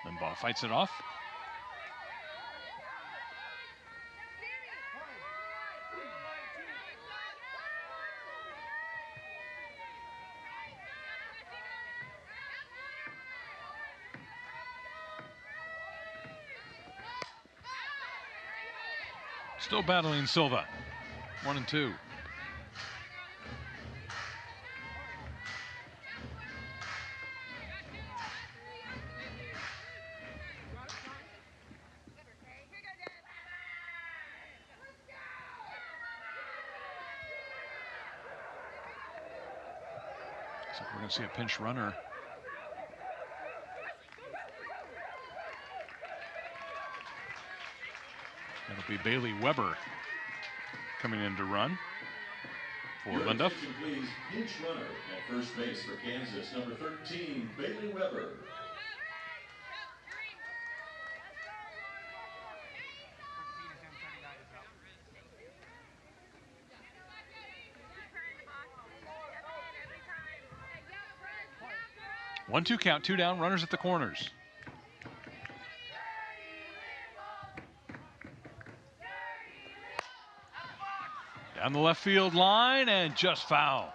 Limbaugh fights it off. Still battling Silva. 1-2. So we're going to see a pinch runner. That'll be Bailey Weber coming in to run for Linduff. Please, pinch runner at first base for Kansas, number 13, Bailey Weber. One-two count, 2 down, runners at the corners. Down the left field line and just foul.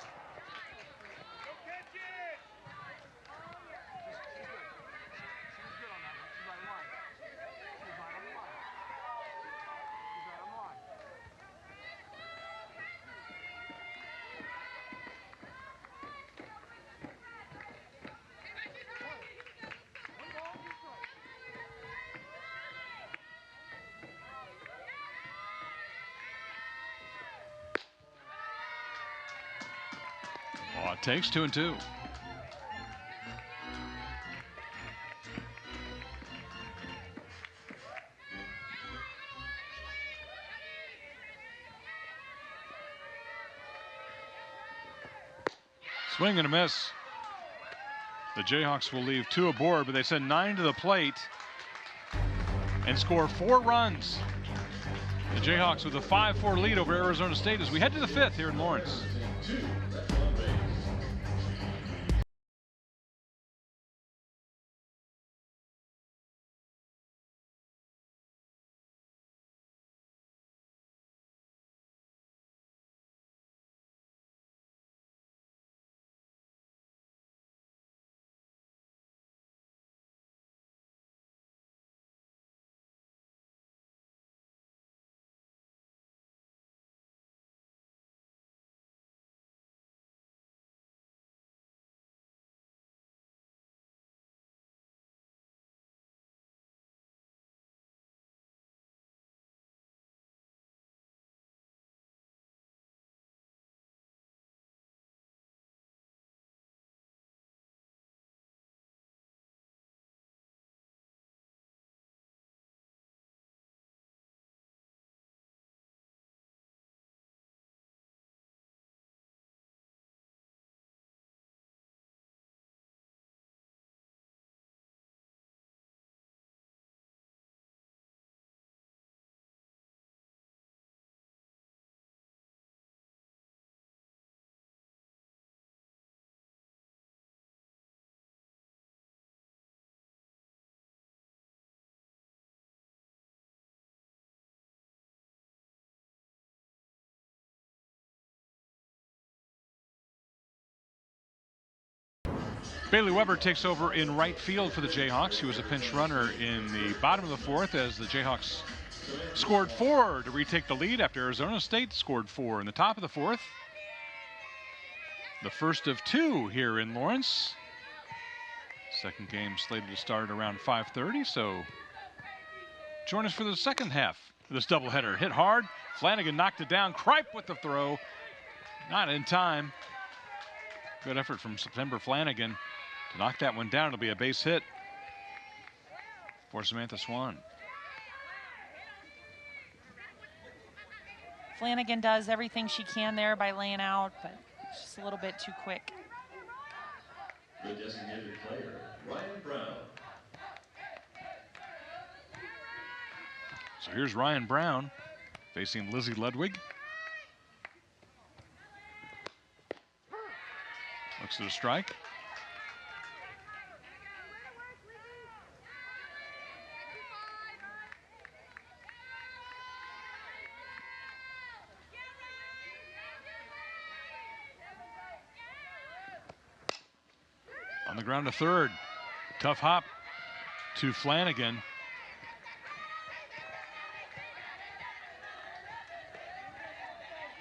Oh, it takes 2-2. Swing and a miss. The Jayhawks will leave 2 aboard, but they send 9 to the plate and score 4 runs. The Jayhawks with a 5-4 lead over Arizona State as we head to the 5th here in Lawrence. Bailey Weber takes over in right field for the Jayhawks. He was a pinch runner in the bottom of the fourth as the Jayhawks scored 4 to retake the lead after Arizona State scored 4 in the top of the fourth. The first of 2 here in Lawrence. Second game slated to start around 5:30, so join us for the second half of this doubleheader. Hit hard, Flanagan knocked it down, Kripe with the throw, not in time. Good effort from September Flanagan to knock that one down. It'll be a base hit for Samantha Swan. Flanagan does everything she can there by laying out, but it's just a little bit too quick. The designated player, Ryan Brown. So here's Ryan Brown facing Lizzie Ludwig. Looks at a strike. On the ground to third. Tough hop to Flanagan.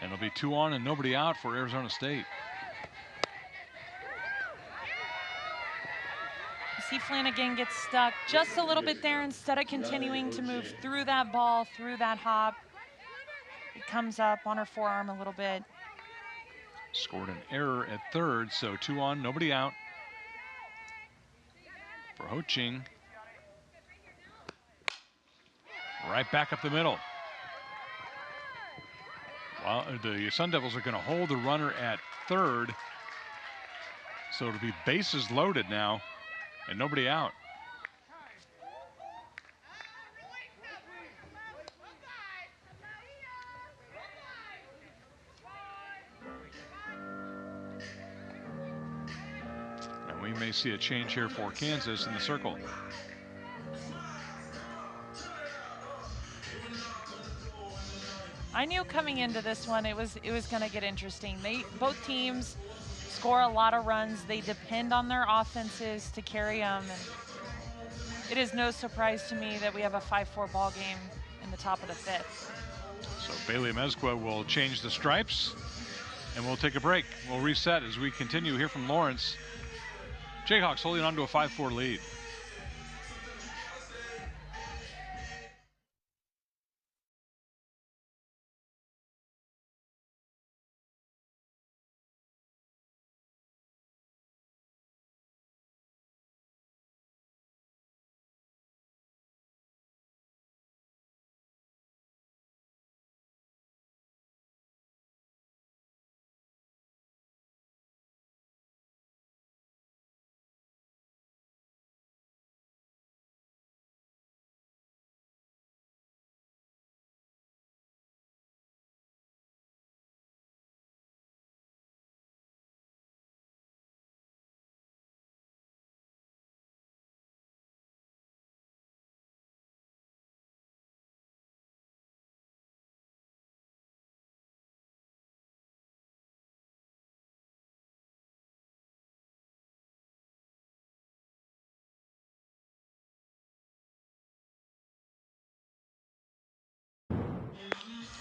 And it'll be 2 on and nobody out for Arizona State. You see Flanagan gets stuck just a little bit there instead of continuing to move through that ball, through that hop. It comes up on her forearm a little bit. Scored an error at third, so 2 on, nobody out for Ho Ching. Right back up the middle. Well, the Sun Devils are going to hold the runner at third, so it'll be bases loaded now and nobody out. And we may see a change here for Kansas in the circle. I knew coming into this one it was going to get interesting. Both teams score a lot of runs. They depend on their offenses to carry them, and it is no surprise to me that we have a 5-4 ball game in the top of the 5th. So Bailey Mezqua will change the stripes, and we'll take a break. We'll reset as we continue here from Lawrence. Jayhawks holding on to a 5-4 lead.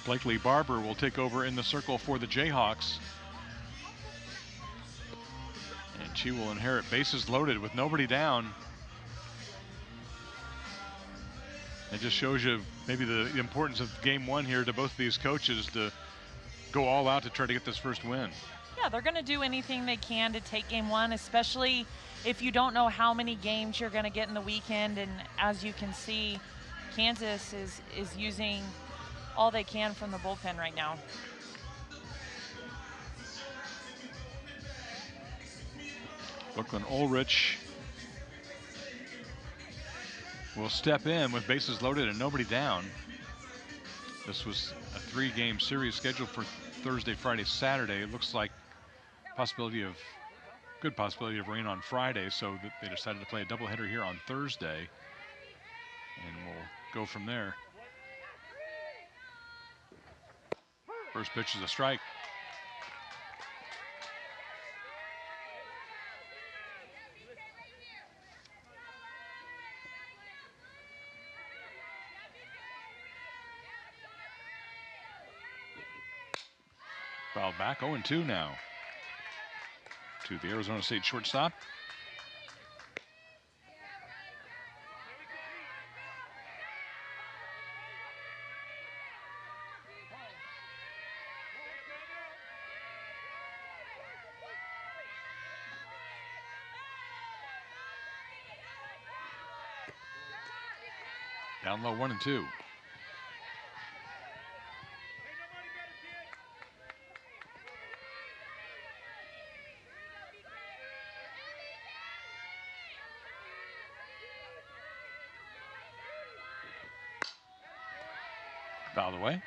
Blakely Barber will take over in the circle for the Jayhawks. And she will inherit bases loaded with nobody down. It just shows you maybe the importance of game one here to both of these coaches to go all out to try to get this first win. Yeah, they're going to do anything they can to take game one, especially if you don't know how many games you're going to get in the weekend. And as you can see, Kansas is using all they can from the bullpen right now. Brooklyn Ulrich will step in with bases loaded and nobody down. This was a 3-game series scheduled for Thursday, Friday, Saturday. It looks like good possibility of rain on Friday, so that they decided to play a doubleheader here on Thursday, and we'll go from there. First pitch is a strike. Fouled back, 0-2 now to the Arizona State shortstop. Down low, 1-2. Fouled away.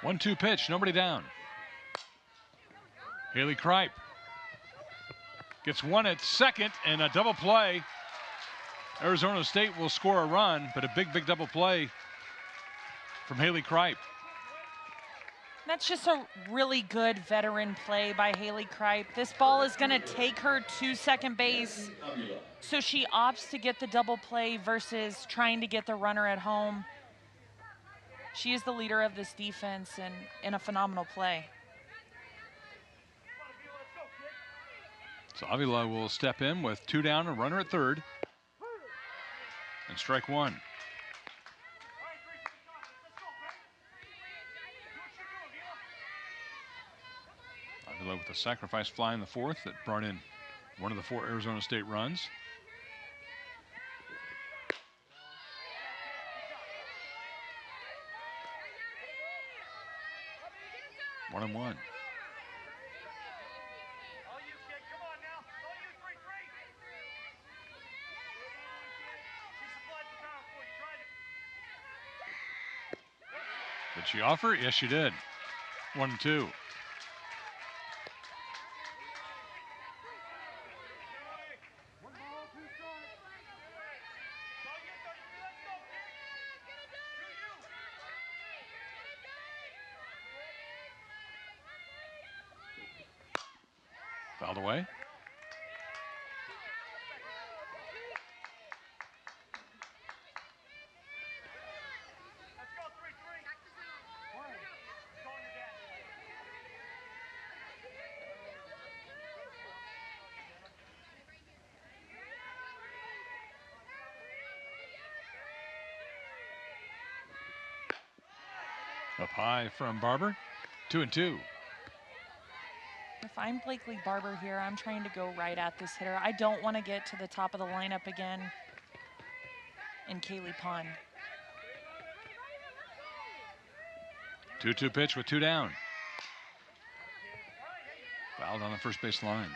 One-two pitch, nobody down. Haley Kripe gets one at second and a double play. Arizona State will score a run, but a big double play from Haley Kripe. That's just a really good veteran play by Haley Kripe. This ball is going to take her to second base, so she opts to get the double play versus trying to get the runner at home. She is the leader of this defense and in a phenomenal play. So Avila will step in with 2 down, a runner at third. And strike one. Avila with a sacrifice fly in the fourth that brought in one of the 4 Arizona State runs. One and one. Did she offer? Yes, she did. 1-2. Fouled away. Up high from Barber, 2-2. If I'm Blakely Barber here, I'm trying to go right at this hitter. I don't want to get to the top of the lineup again in Kaylee Pond. 2-2 pitch with 2 down. Fouled on the first base line.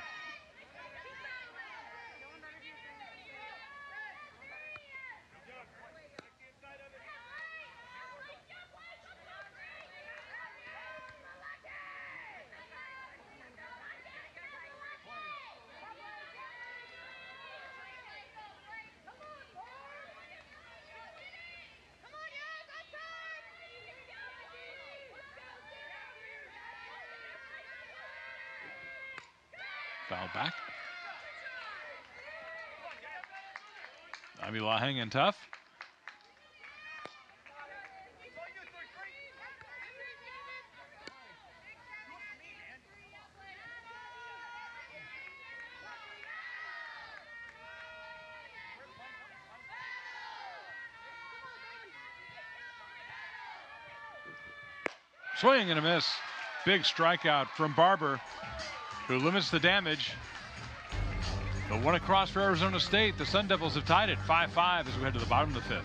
Foul back. Avila hanging tough. Swing and a miss. Big strikeout from Barber, who limits the damage. The one across for Arizona State. The Sun Devils have tied it 5-5 as we head to the bottom of the 5th.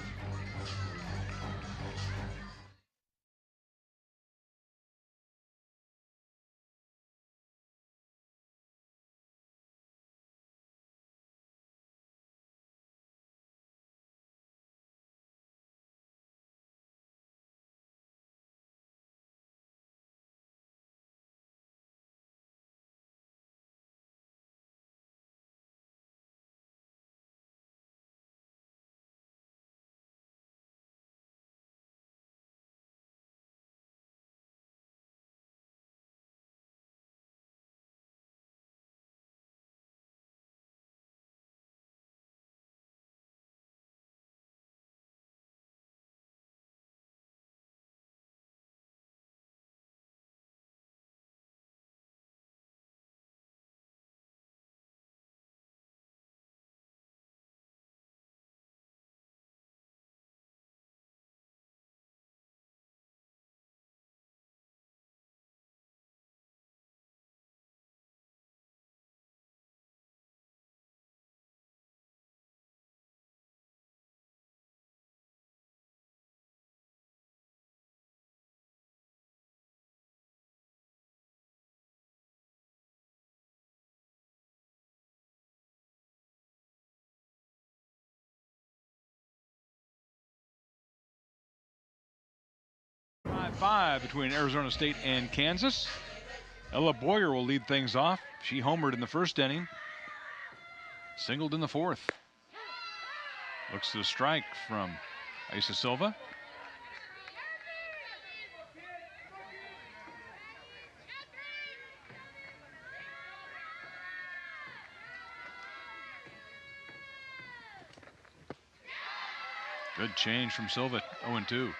5 between Arizona State and Kansas. Ella Boyer will lead things off. She homered in the first inning. Singled in the fourth. Looks to the strike from Isa Silva. Good change from Silva, 0-2.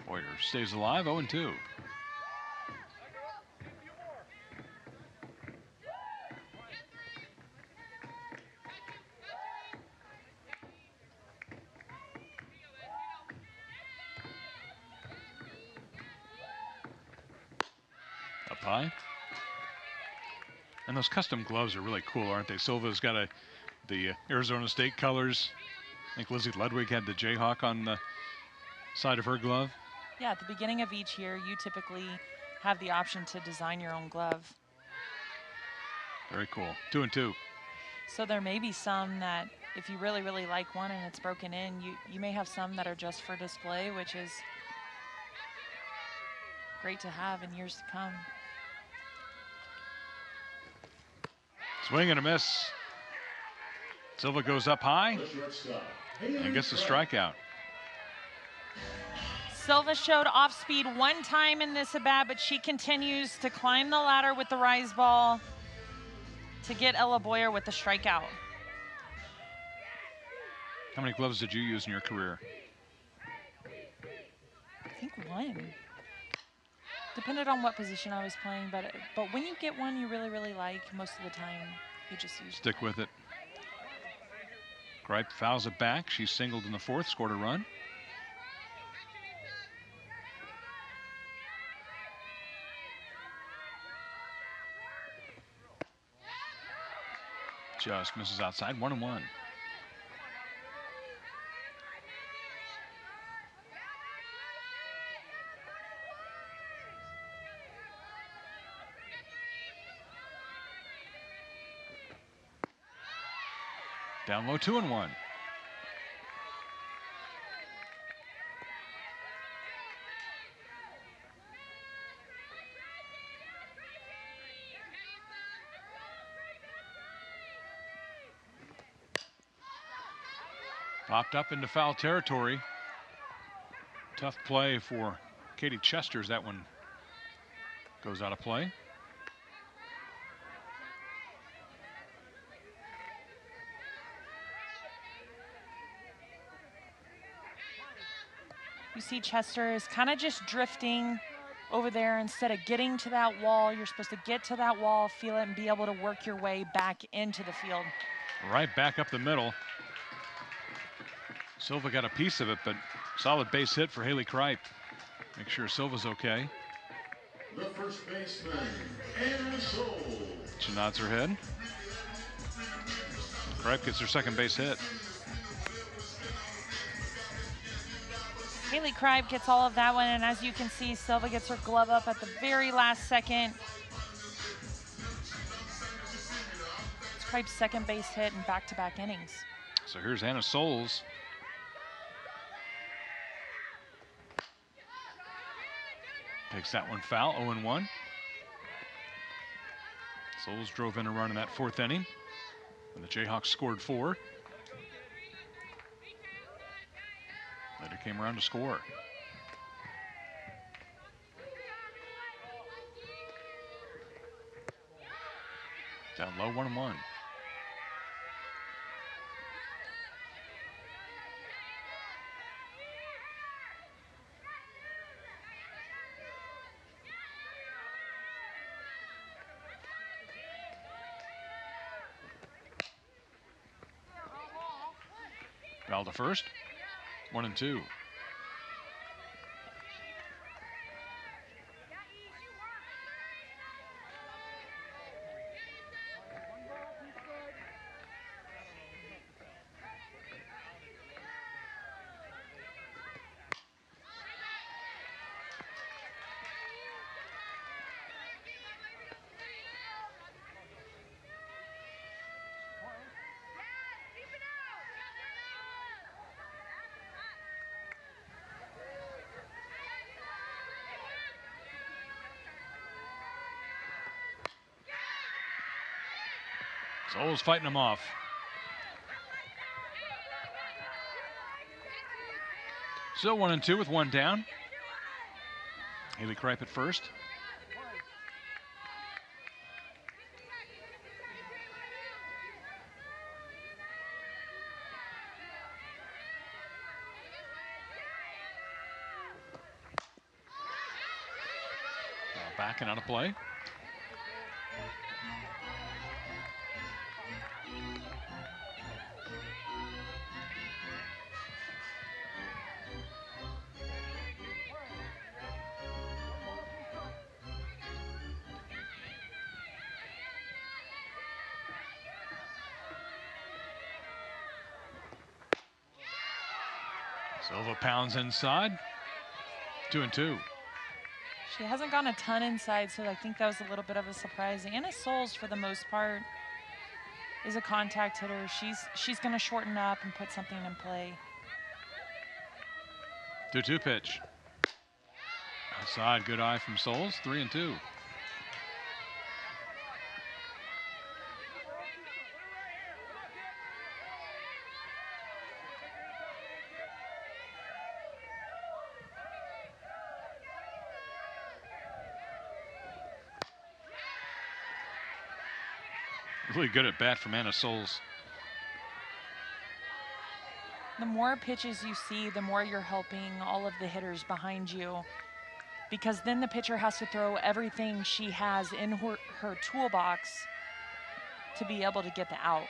Boyer stays alive, 0-2. Up high. And those custom gloves are really cool, aren't they? Silva's got the Arizona State colors. I think Lizzie Ludwig had the Jayhawk on the side of her glove. Yeah, at the beginning of each year, you typically have the option to design your own glove. Very cool. 2-2. So there may be some that if you really, really like one and it's broken in, you may have some that are just for display, which is great to have in years to come. Swing and a miss. Silva goes up high and gets the strikeout. Silva showed off speed one time in this at-bat, but she continues to climb the ladder with the rise ball to get Ella Boyer with the strikeout. How many gloves did you use in your career? I think one. Depended on what position I was playing, but when you get one you really, really like, most of the time you just use it. Stick with it. Gripe fouls it back. She singled in the fourth, scored a run. Just misses outside, 1-1. Down low, 2-1. Popped up into foul territory. Tough play for Katie Chester as that one goes out of play. You see Chester is kind of just drifting over there. Instead of getting to that wall, you're supposed to get to that wall, feel it, and be able to work your way back into the field. Right back up the middle. Silva got a piece of it, but solid base hit for Haley Kripe. Make sure Silva's okay. The first baseman, Anna Soul. She nods her head. Kripe gets her second base hit. Haley Kripe gets all of that one, and as you can see, Silva gets her glove up at the very last second. It's Kripe's second base hit in back-to-back innings. So here's Anna Souls. Takes that one foul, 0-1. Souls drove in a run in that fourth inning, and the Jayhawks scored 4. Later came around to score. Down low, 1-1. Foul to first, 1-2. Souls fighting them off. Still 1-2 with one down. Haley Kripe at first. Backing out of play. Silva pounds inside. 2-2. She hasn't gone a ton inside, so I think that was a little bit of a surprise. Anna Souls, for the most part, is a contact hitter. She's going to shorten up and put something in play. 2-2 pitch. Outside, good eye from Souls. 3-2. Really good at bat from Anna Souls. The more pitches you see, the more you're helping all of the hitters behind you, because then the pitcher has to throw everything she has in her toolbox to be able to get the out.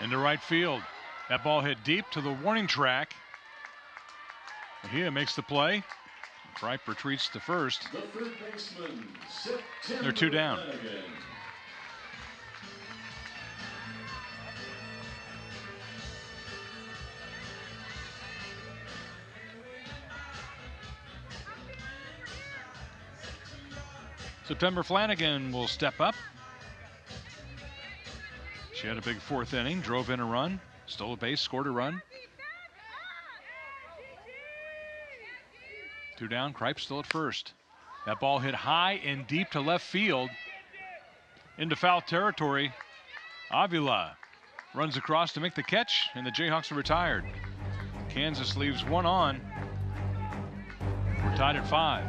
Into right field. That ball hit deep to the warning track. Mejia makes the play. Kripe retreats to first. The third baseman, September They're two down. Flanagan. September Flanagan will step up. She had a big fourth inning, drove in a run, stole a base, scored a run. 2 down, Kripe still at first. That ball hit high and deep to left field. Into foul territory. Avila runs across to make the catch, and the Jayhawks are retired. Kansas leaves one on. We're tied at 5.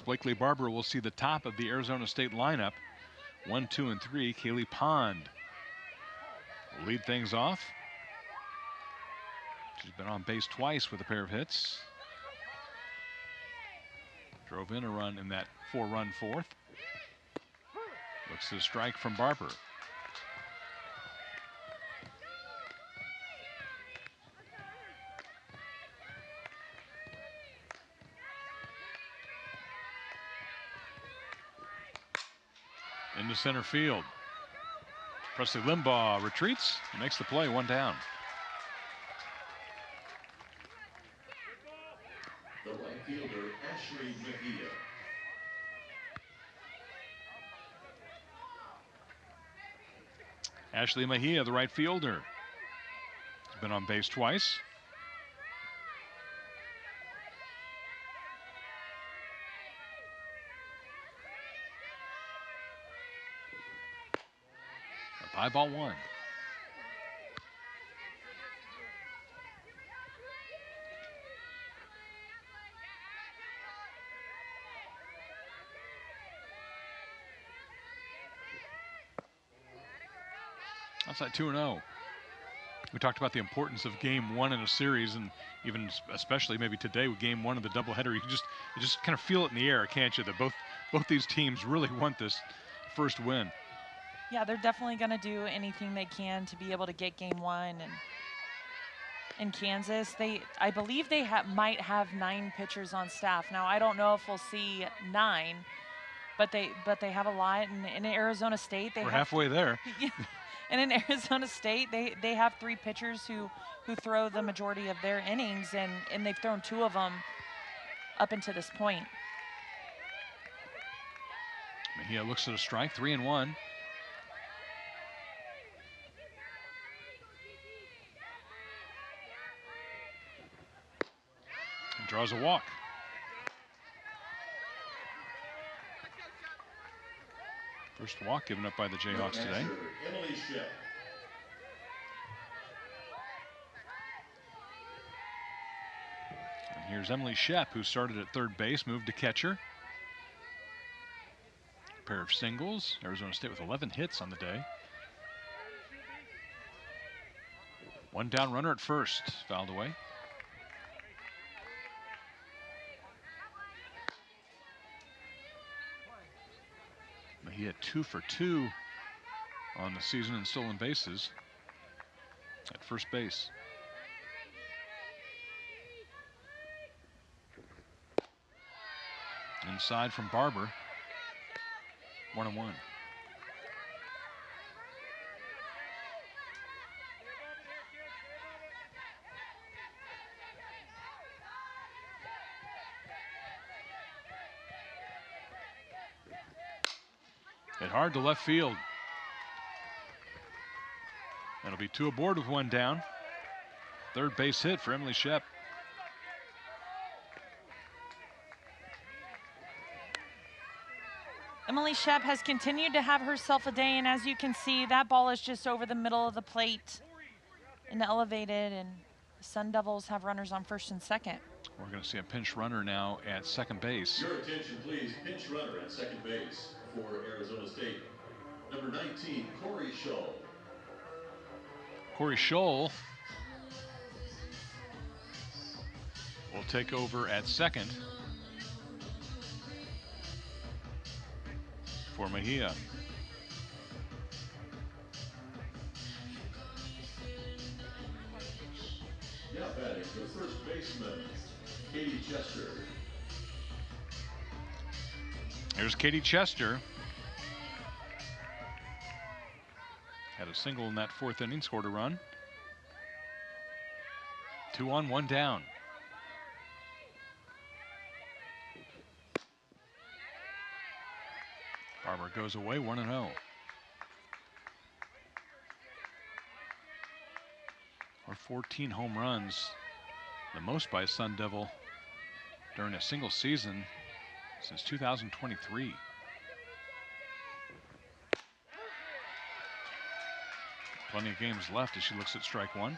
Blakely Barber will see the top of the Arizona State lineup. 1, 2, and 3. Kaylee Pond will lead things off. She's been on base twice with a pair of hits. Drove in a run in that 4-run fourth. Looks to strike from Barber. Into center field. Presley Limbaugh retreats and makes the play, 1 down. The right fielder, Ashley Mejia. Ashley Mejia, the right fielder, has been on base twice. Up high, ball one. Outside 2-0. We talked about the importance of game one in a series, and even especially maybe today with game one of the doubleheader, you just kind of feel it in the air, can't you? That both these teams really want this first win. Yeah, they're definitely going to do anything they can to be able to get game one. And in Kansas, I believe they might have 9 pitchers on staff. Now, I don't know if we'll see 9, but they have a lot. And in Arizona State, we're halfway there. Yeah. And in Arizona State, they have 3 pitchers who throw the majority of their innings, and they've thrown 2 of them up until this point. Mejia looks at a strike, 3-1. And draws a walk. First walk given up by the Jayhawks today. Emily Shep. And here's Emily Shep, who started at third base, moved to catcher. A pair of singles. Arizona State with 11 hits on the day. One down runner at first, fouled away. He had 2 for 2 on the season in stolen bases at first base. Inside from Barber, 1-1. Hit hard to left field. That'll be 2 aboard with 1 down. Third base hit for Emily Shep. Emily Shep has continued to have herself a day, and as you can see, that ball is just over the middle of the plate and elevated, and the Sun Devils have runners on first and second. We're going to see a pinch runner now at second base. Your attention, please. Pinch runner at second base for Arizona State. Number 19, Corey Scholl. Corey Scholl will take over at second for Mejia. Now batting the first baseman, Katie Chester. Here's Katie Chester. Had a single in that 4th inning, scored a run. 2 on, 1 down. Barber goes away, 1-0. Or 14 home runs, the most by a Sun Devil during a single season since 2023. Plenty of games left as she looks at strike 1.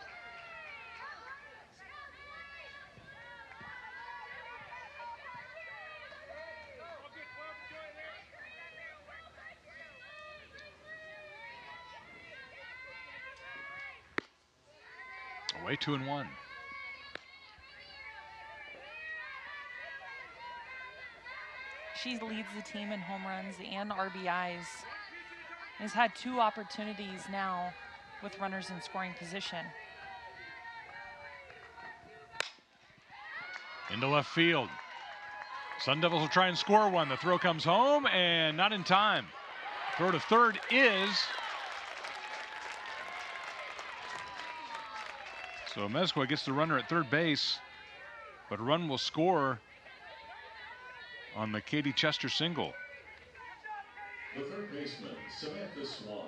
Away 2-1. She leads the team in home runs and RBIs. Has had 2 opportunities now with runners in scoring position. Into left field. Sun Devils will try and score one. The throw comes home and not in time. Throw to third is. So Mezcua gets the runner at third base, but a run will score on the Katie Chester single. The third baseman, Samantha Swan.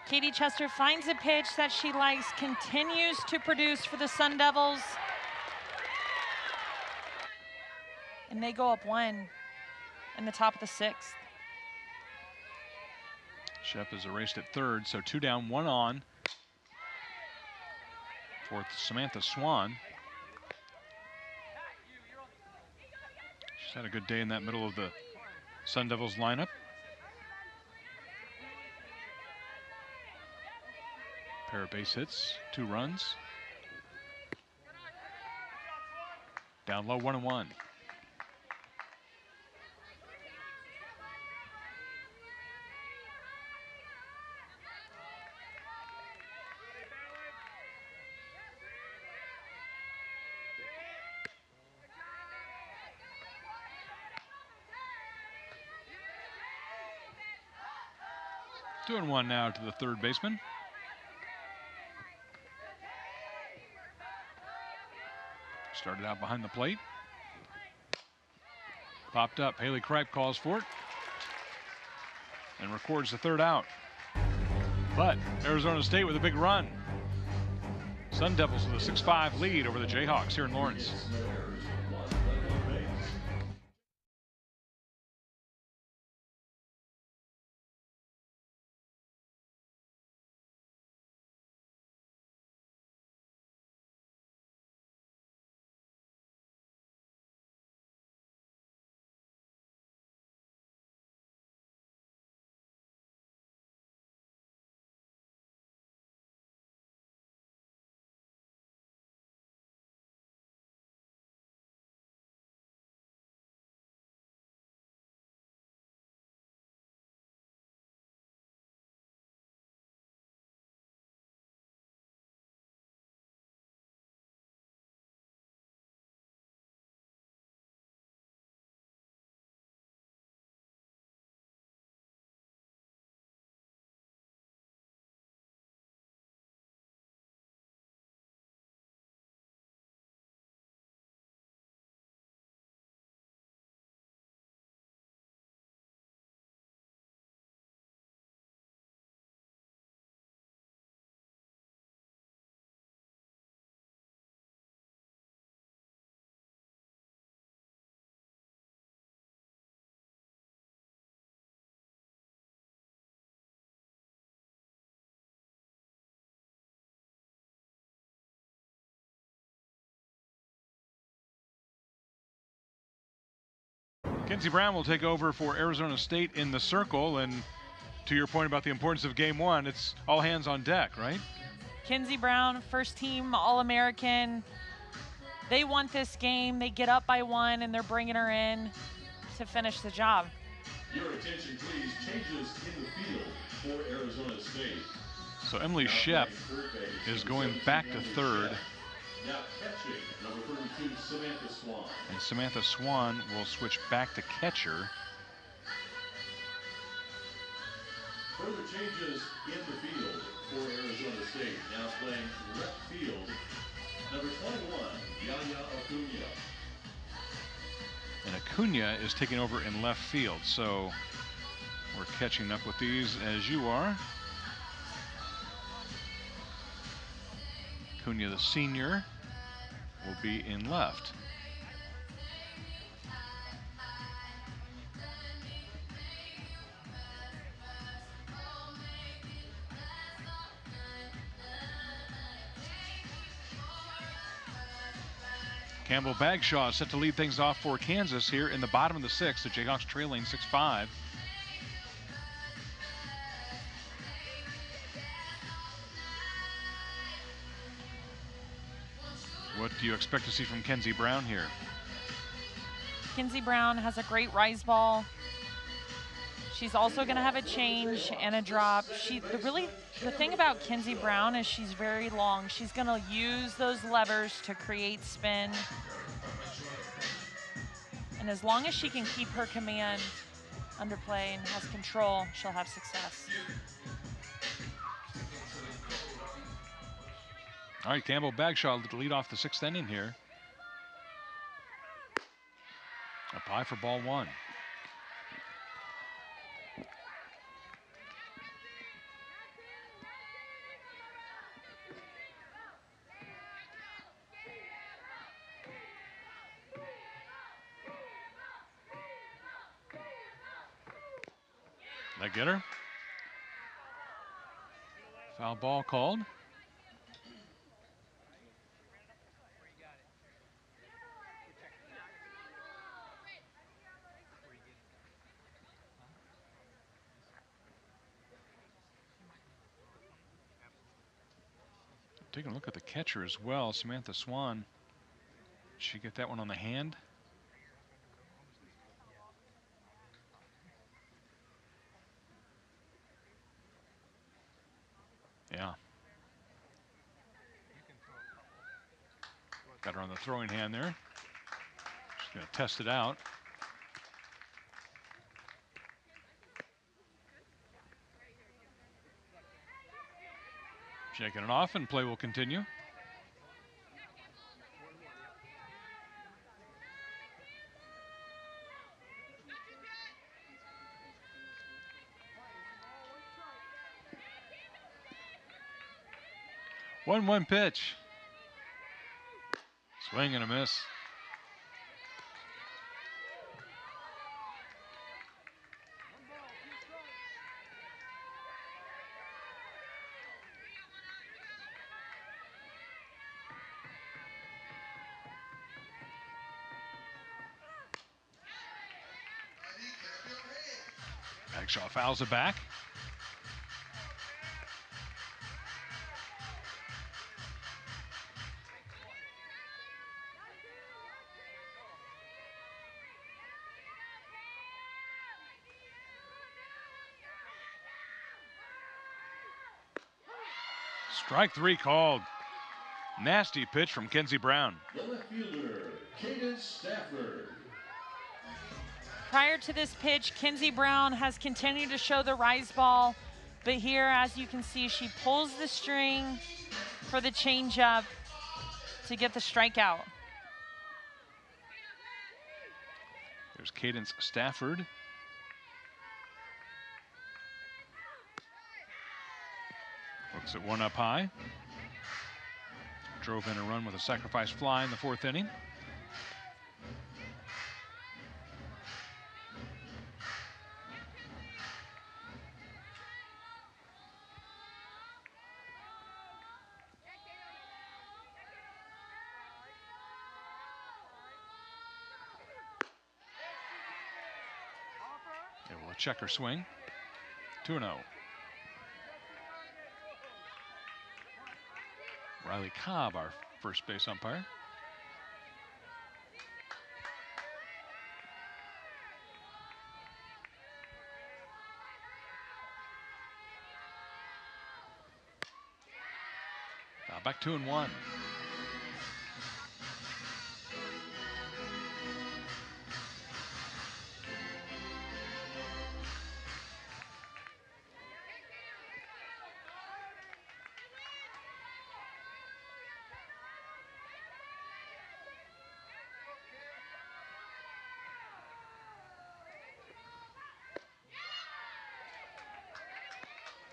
Katie Chester finds a pitch that she likes, continues to produce for the Sun Devils. And they go up 1 in the top of the 6th. Shep is erased at third, so 2 down, 1 on for Samantha Swan. She's had a good day in that middle of the Sun Devils lineup. Pair of base hits, 2 runs. Down low, 1-1. Doing 1 now to the third baseman. Started out behind the plate. Popped up. Haley Kripe calls for it and records the third out. But Arizona State with a big run. Sun Devils with a 6-5 lead over the Jayhawks here in Lawrence. Kenzie Brown will take over for Arizona State in the circle, and to your point about the importance of game 1, it's all hands on deck, right? Kenzie Brown, first team All-American. They want this game. They get up by 1 and they're bringing her in to finish the job. Your attention please, changes in the field for Arizona State. So Emily Shep is going back to third. Now catching, number 32, Samantha Swan. And Samantha Swan will switch back to catcher. Further changes in the field for Arizona State. Now playing left field, number 21, Yaya Acuna. And Acuna is taking over in left field, so we're catching up with these as you are. Acuna, the senior, will be in left. Campbell Bagshaw set to lead things off for Kansas here in the bottom of the 6th. The Jayhawks trailing 6-5. What do you expect to see from Kenzie Brown here? Kenzie Brown has a great rise ball. She's also going to have a change and a drop. The thing about Kenzie Brown is she's very long. She's going to use those levers to create spin. And as long as she can keep her command under play and has control, she'll have success. All right, Campbell Bagshaw to lead off the 6th inning here. high for ball one. That get her? Foul ball called. Taking a look at the catcher as well, Samantha Swan. Did she get that one on the hand? Yeah. Got her on the throwing hand there. She's going to test it out. Shaking it off, and play will continue. One pitch. Swing and a miss. Bagshaw fouls it back. Strike three called. Nasty pitch from Kenzie Brown. The left fielder, Cadence Stafford. Prior to this pitch, Kenzie Brown has continued to show the rise ball, but here, as you can see, she pulls the string for the changeup to get the strikeout. There's Cadence Stafford. Looks at one up high. Drove in a run with a sacrifice fly in the fourth inning. Able to check her swing. 2-0. Riley Cobb, our first base umpire. Now back 2-1.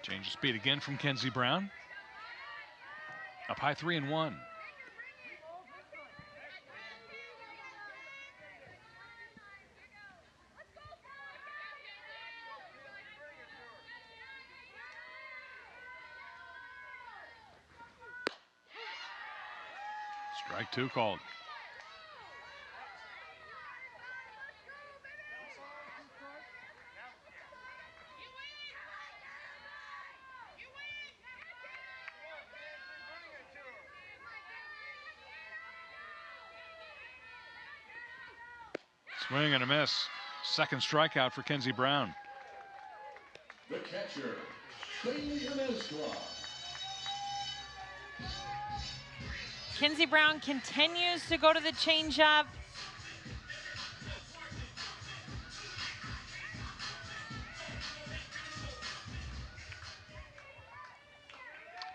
Change of speed again from Kenzie Brown. Up high 3-1. Strike two called. Swing and a miss. Second strikeout for Kenzie Brown. The catcher, Bailey Amezcua. Kenzie Brown continues to go to the changeup.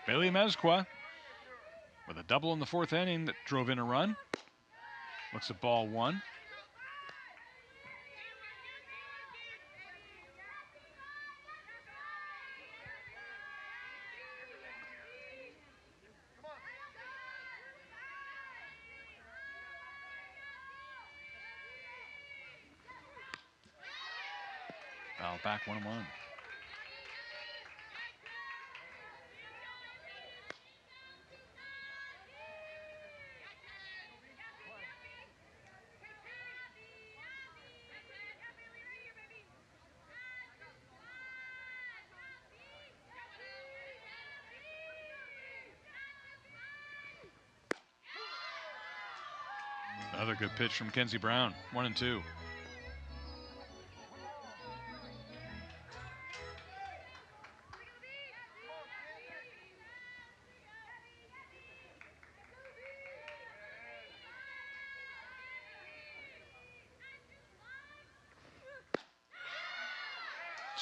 Bailey Amezcua with a double in the fourth inning that drove in a run. Looks at ball one. Foul back 1-1. Another good pitch from Kenzie Brown, 1-2.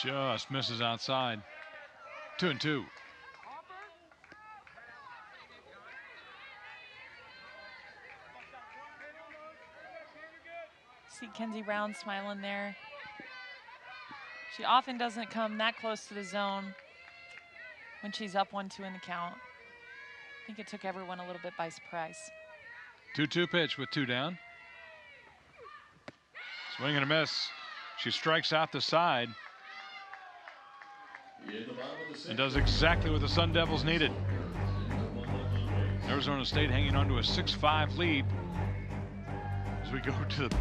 Just misses outside. 2-2. See Kenzie Brown smiling there. She often doesn't come that close to the zone when she's up 1-2 in the count. I think it took everyone a little bit by surprise. 2-2 pitch with 2 down. Swing and a miss. She strikes out the side and does exactly what the Sun Devils needed. Arizona State hanging on to a 6-5 lead as we go to the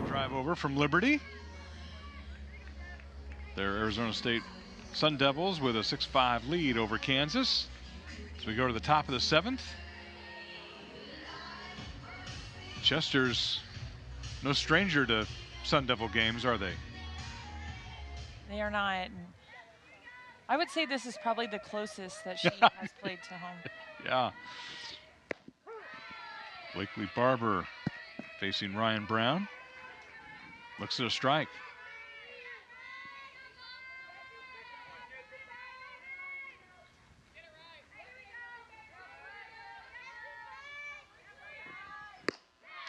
drive over from Liberty. They're Arizona State Sun Devils with a 6-5 lead over Kansas. So we go to the top of the 7th. Chester's no stranger to Sun Devil games, are they? They are not. I would say this is probably the closest that she has played to home. Yeah. Blakely Barber facing Ryan Brown. Looks at a strike.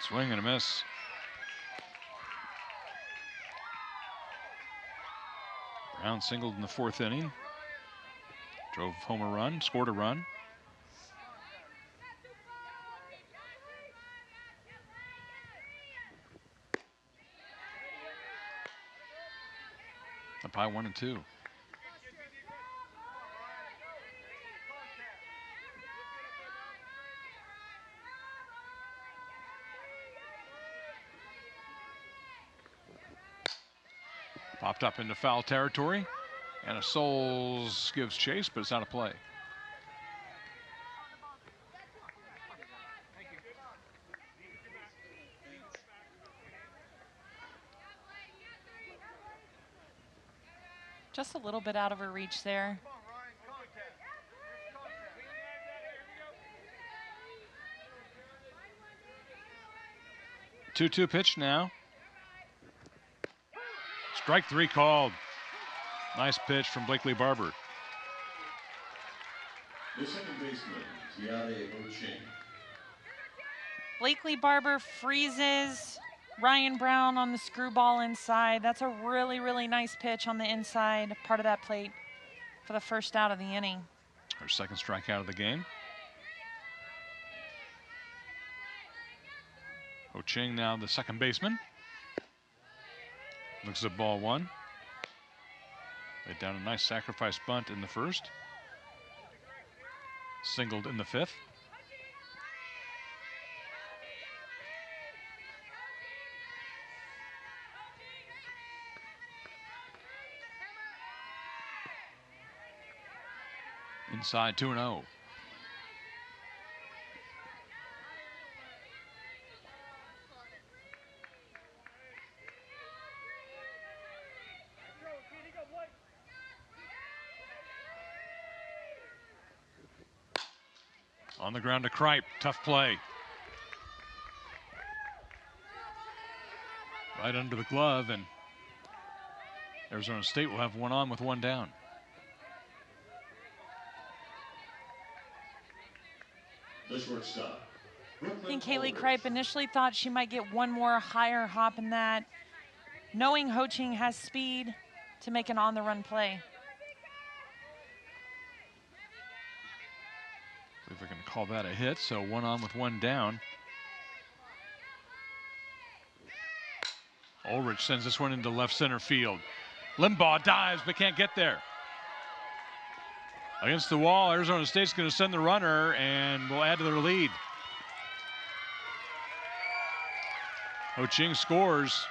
Swing and a miss. Brown singled in the 4th inning. Drove home a run, scored a run. Up by 1-2. Popped up into foul territory, and a Souls gives chase, but it's out of play. Just a little bit out of her reach there. Two-two pitch now. Strike 3 called. Nice pitch from Blakely Barber. The second baseman, Tiare Ho-Ching. Blakely Barber freezes Ryan Brown on the screwball inside. That's a really, really nice pitch on the inside part of that plate for the first out of the inning. Her second strikeout of the game. Ho-Ching now the second baseman. Looks at ball one. Laid down a nice sacrifice bunt in the first. Singled in the fifth. Inside 2-0. On the ground to Kripe, tough play. Right under the glove, and Arizona State will have one on with one down. The shortstop. I think Haley Kripe initially thought she might get one more higher hop in that, knowing Ho-Ching has speed to make an on-the-run play. See if we can call that a hit. So one on with one down. Ulrich sends this one into left center field. Limbaugh dives but can't get there. Against the wall, Arizona State's going to send the runner and will add to their lead. Ho-Ching scores.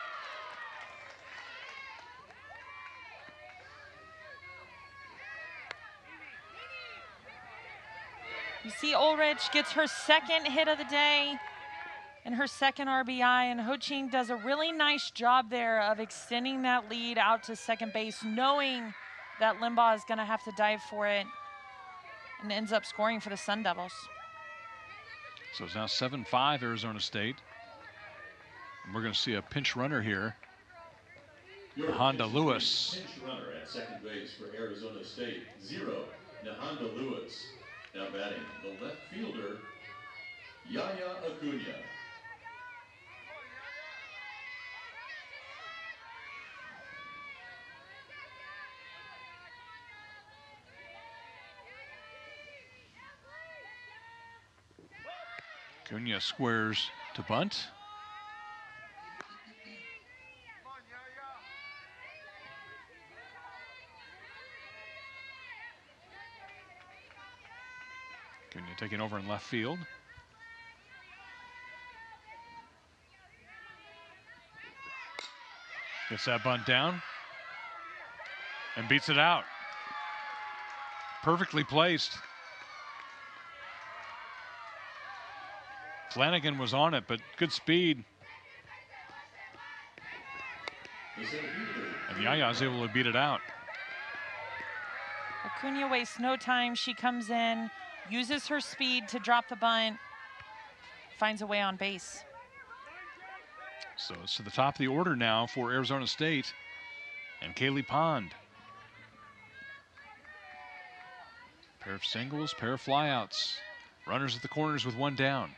You see Ulrich gets her second hit of the day and her second RBI, and Ho-Ching does a really nice job there of extending that lead out to second base, knowing that Limbaugh is going to have to dive for it, and ends up scoring for the Sun Devils. So it's now 7-5 Arizona State. And we're going to see a pinch runner here. Honda Lewis. Pinch runner at second base for Arizona State. 0, Nahanda Lewis. Now batting the left fielder, Yaya Acuna. Acuna squares to bunt. Acuna taking over in left field. Gets that bunt down and beats it out. Perfectly placed. Flanagan was on it, but good speed. And Yaya is able to beat it out. Acuna wastes no time. She comes in, uses her speed to drop the bunt, finds a way on base. So it's to the top of the order now for Arizona State and Kaylee Pond. Pair of singles, pair of flyouts. Runners at the corners with one down.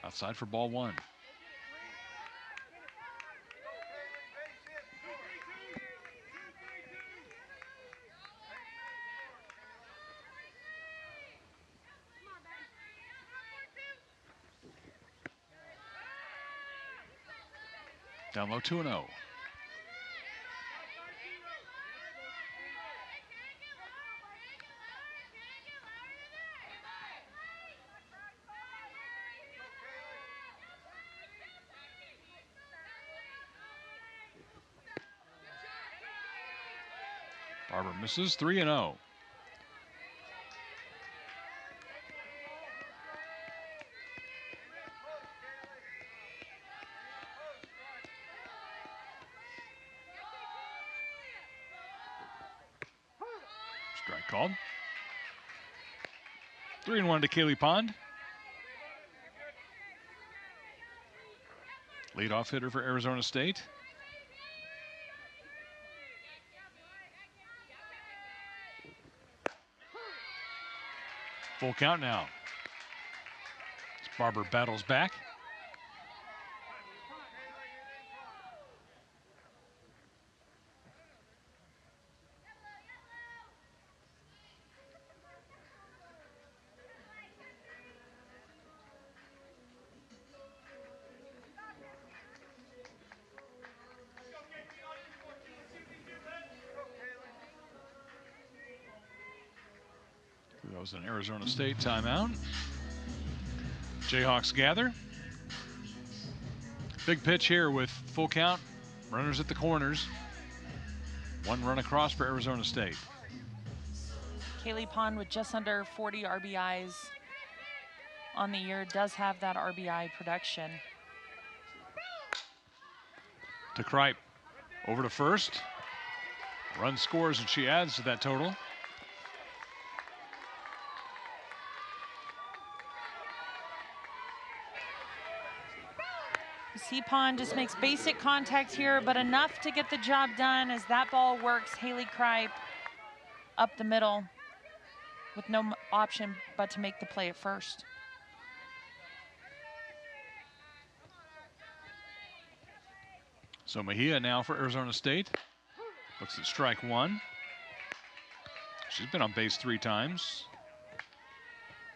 Outside for ball one. Down low 2-0. Barber misses, 3-0. Strike called. 3-1 to Kaylee Pond. Leadoff hitter for Arizona State. Full count now. As Barber battles back. That was an Arizona State timeout. Jayhawks gather. Big pitch here with full count. Runners at the corners. One run across for Arizona State. Kaylee Pond with just under 40 RBIs on the year does have that RBI production. To Kripe. Over to first. Run scores and she adds to that total. Pond just makes basic contact here, but enough to get the job done as that ball works Haley Kripe up the middle with no option but to make the play at first. So Mejia now for Arizona State. Looks at strike one. She's been on base 3 times.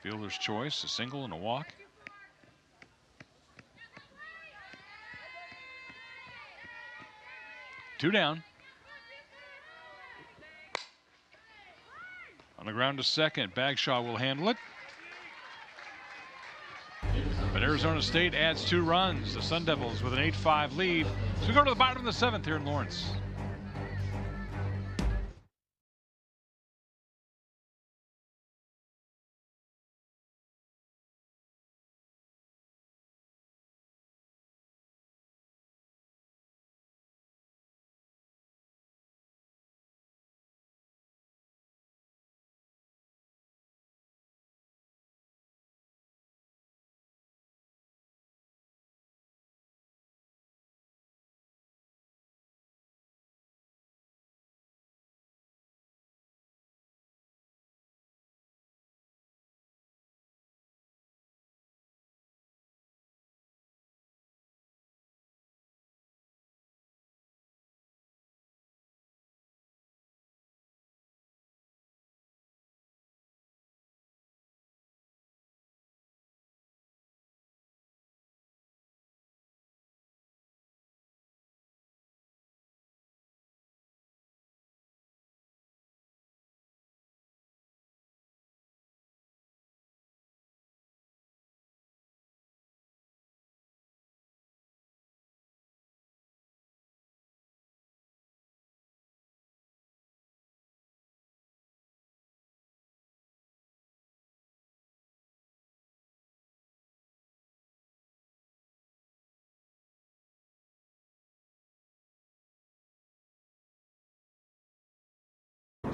Fielder's choice, a single and a walk. Two down. On the ground to second, Bagshaw will handle it. But Arizona State adds 2 runs. The Sun Devils with an 8-5 lead. So we go to the bottom of the 7th here in Lawrence.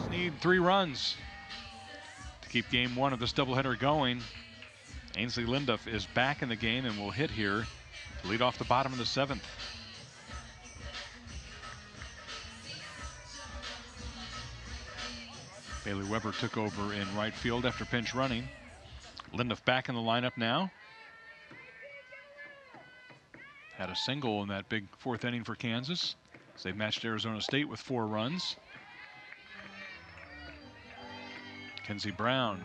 Need 3 runs to keep game 1 of this doubleheader going. Ainsley Linduff is back in the game and will hit here to lead off the bottom of the 7th. Bailey Weber took over in right field after pinch running. Linduff back in the lineup now. Had a single in that big 4th inning for Kansas. So they've matched Arizona State with 4 runs. Kenzie Brown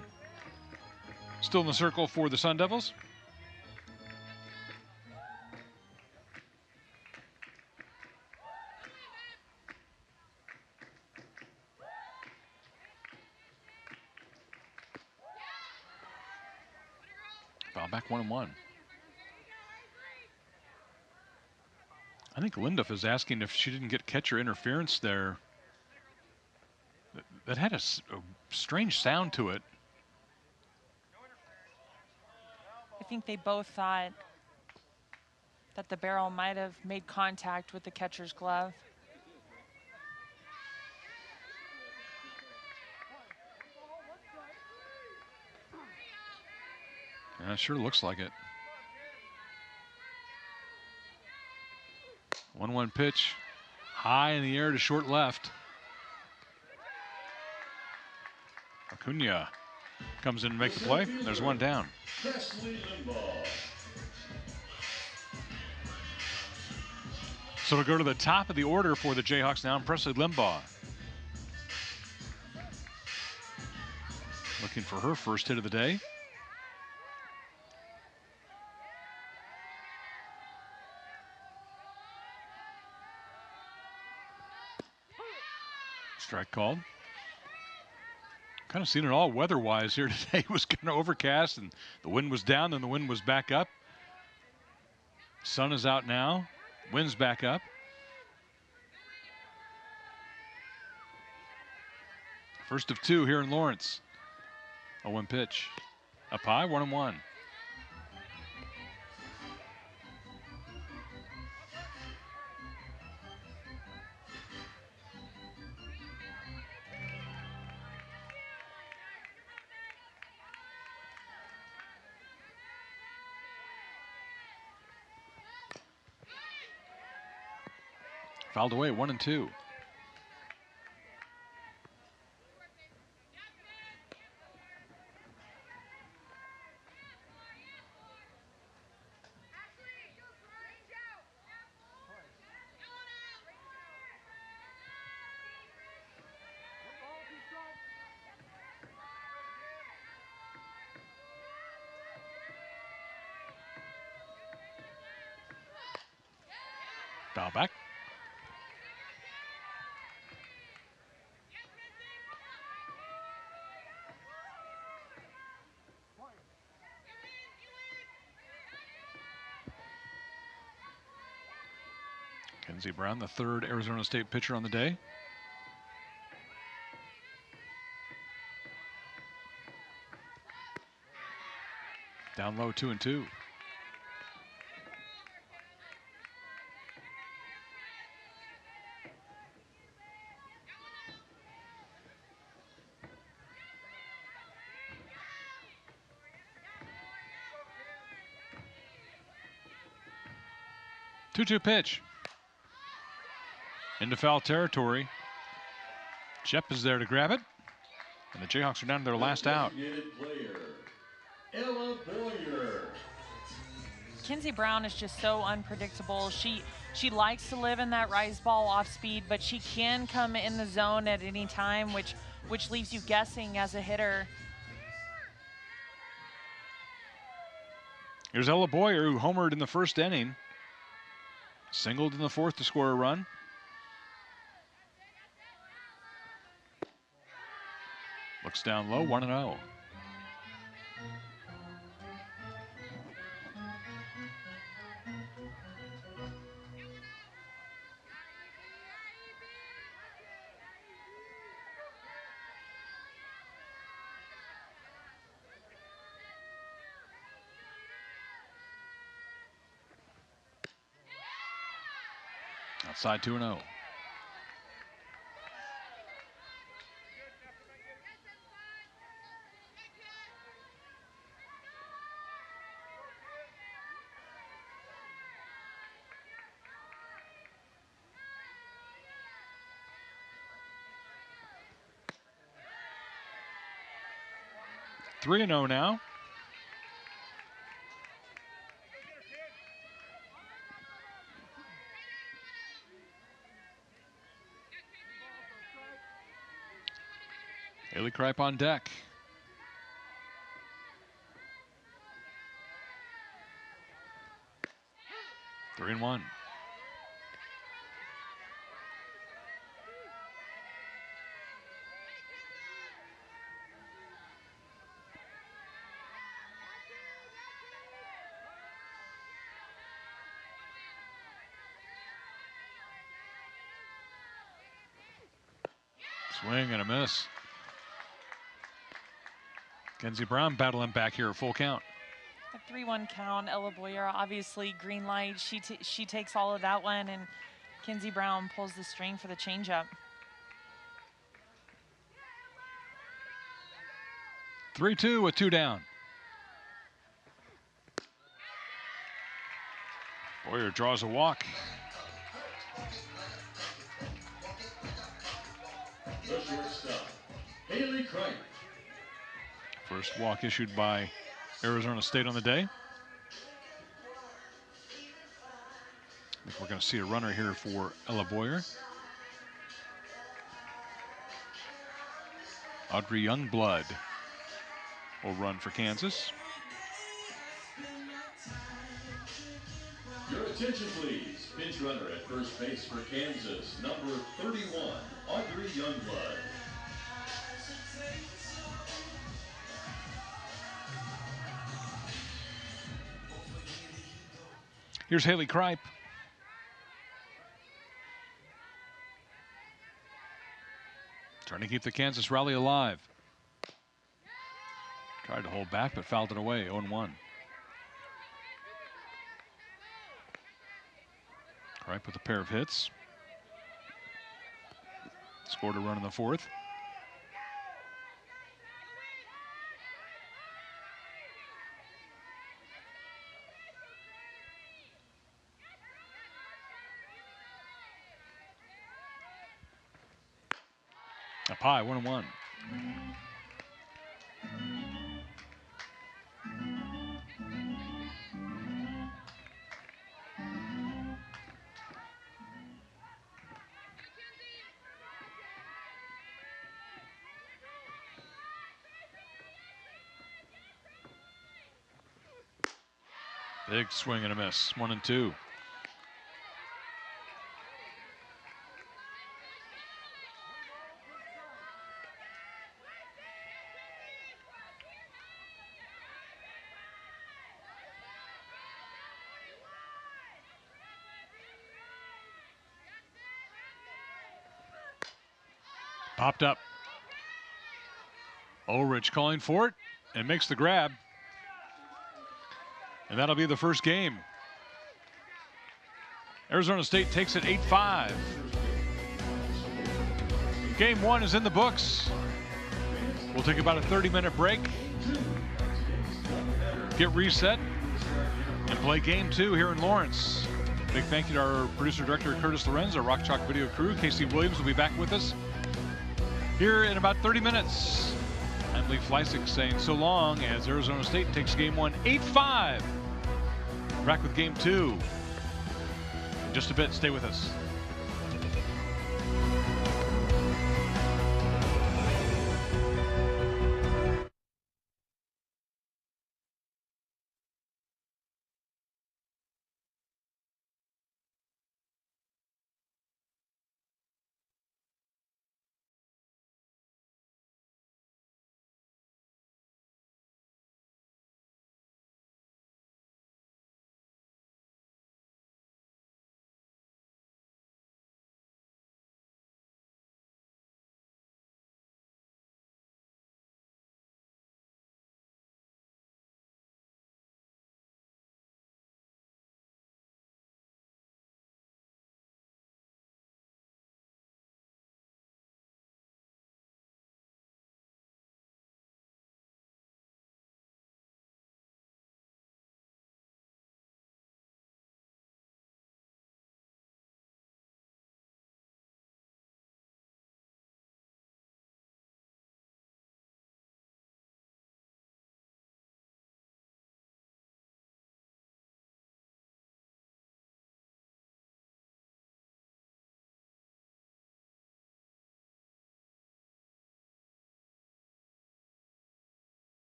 still in the circle for the Sun Devils. Foul back 1-1. I think Linduff is asking if she didn't get catcher interference there. That had a strange sound to it. I think they both thought that the barrel might have made contact with the catcher's glove. Yeah, it sure looks like it. 1-1 pitch, high in the air to short left. Acuna comes in to make the play. There's one down. Presley Limbaugh. So it'll go to the top of the order for the Jayhawks now, and Presley Limbaugh. Looking for her first hit of the day. Strike called. Kind of seen it all weather-wise here today. It was kind of overcast, and the wind was down, then the wind was back up. Sun is out now. Wind's back up. First of two here in Lawrence. 0-1 pitch. Up high, 1-1. Fouled away, 1-2. Foul back. Kenzie Brown, the third Arizona State pitcher on the day. Down low, 2-2. Two-two pitch. Into foul territory. Shep is there to grab it. And the Jayhawks are down to their last out. Ella Boyer. Kenzie Brown is just so unpredictable. She likes to live in that rise ball off speed, but she can come in the zone at any time, which leaves you guessing as a hitter. Here's Ella Boyer, who homered in the first inning. Singled in the fourth to score a run. Looks down low, 1-0. Outside 2-0. Three and 0 now. Haley Kripe on deck. Three and 1. Swing and a miss. Kenzie Brown battling back here at full count. A 3-1 count. Ella Boyer, obviously green light. She takes all of that one, and Kenzie Brown pulls the string for the changeup. 3-2 with 2 down. Boyer draws a walk. The shortstop, Haley Kripe. First walk issued by Arizona State on the day. I think we're going to see a runner here for Ella Boyer. Audrey Youngblood will run for Kansas. Your attention, please. Pinch runner at first base for Kansas, number 31, Audrey Youngblood. Here's Haley Kripe. Trying to keep the Kansas rally alive. Tried to hold back, but fouled it away, 0-1. Kripe with a pair of hits. Scored a run in the fourth. Up high, 1-1. Big swing and a miss, 1-2. Popped up. Ulrich calling for it and makes the grab. And that'll be the first game. Arizona State takes it 8-5. Game one is in the books. We'll take about a 30-minute break, get reset, and play game two here in Lawrence. Big thank you to our producer-director Curtis Lorenz, our Rock Chalk video crew. Casey Williams will be back with us here in about 30 minutes. I'm Lee Fleisig saying so long as Arizona State takes game one 8-5. Back with game two in just a bit. Stay with us.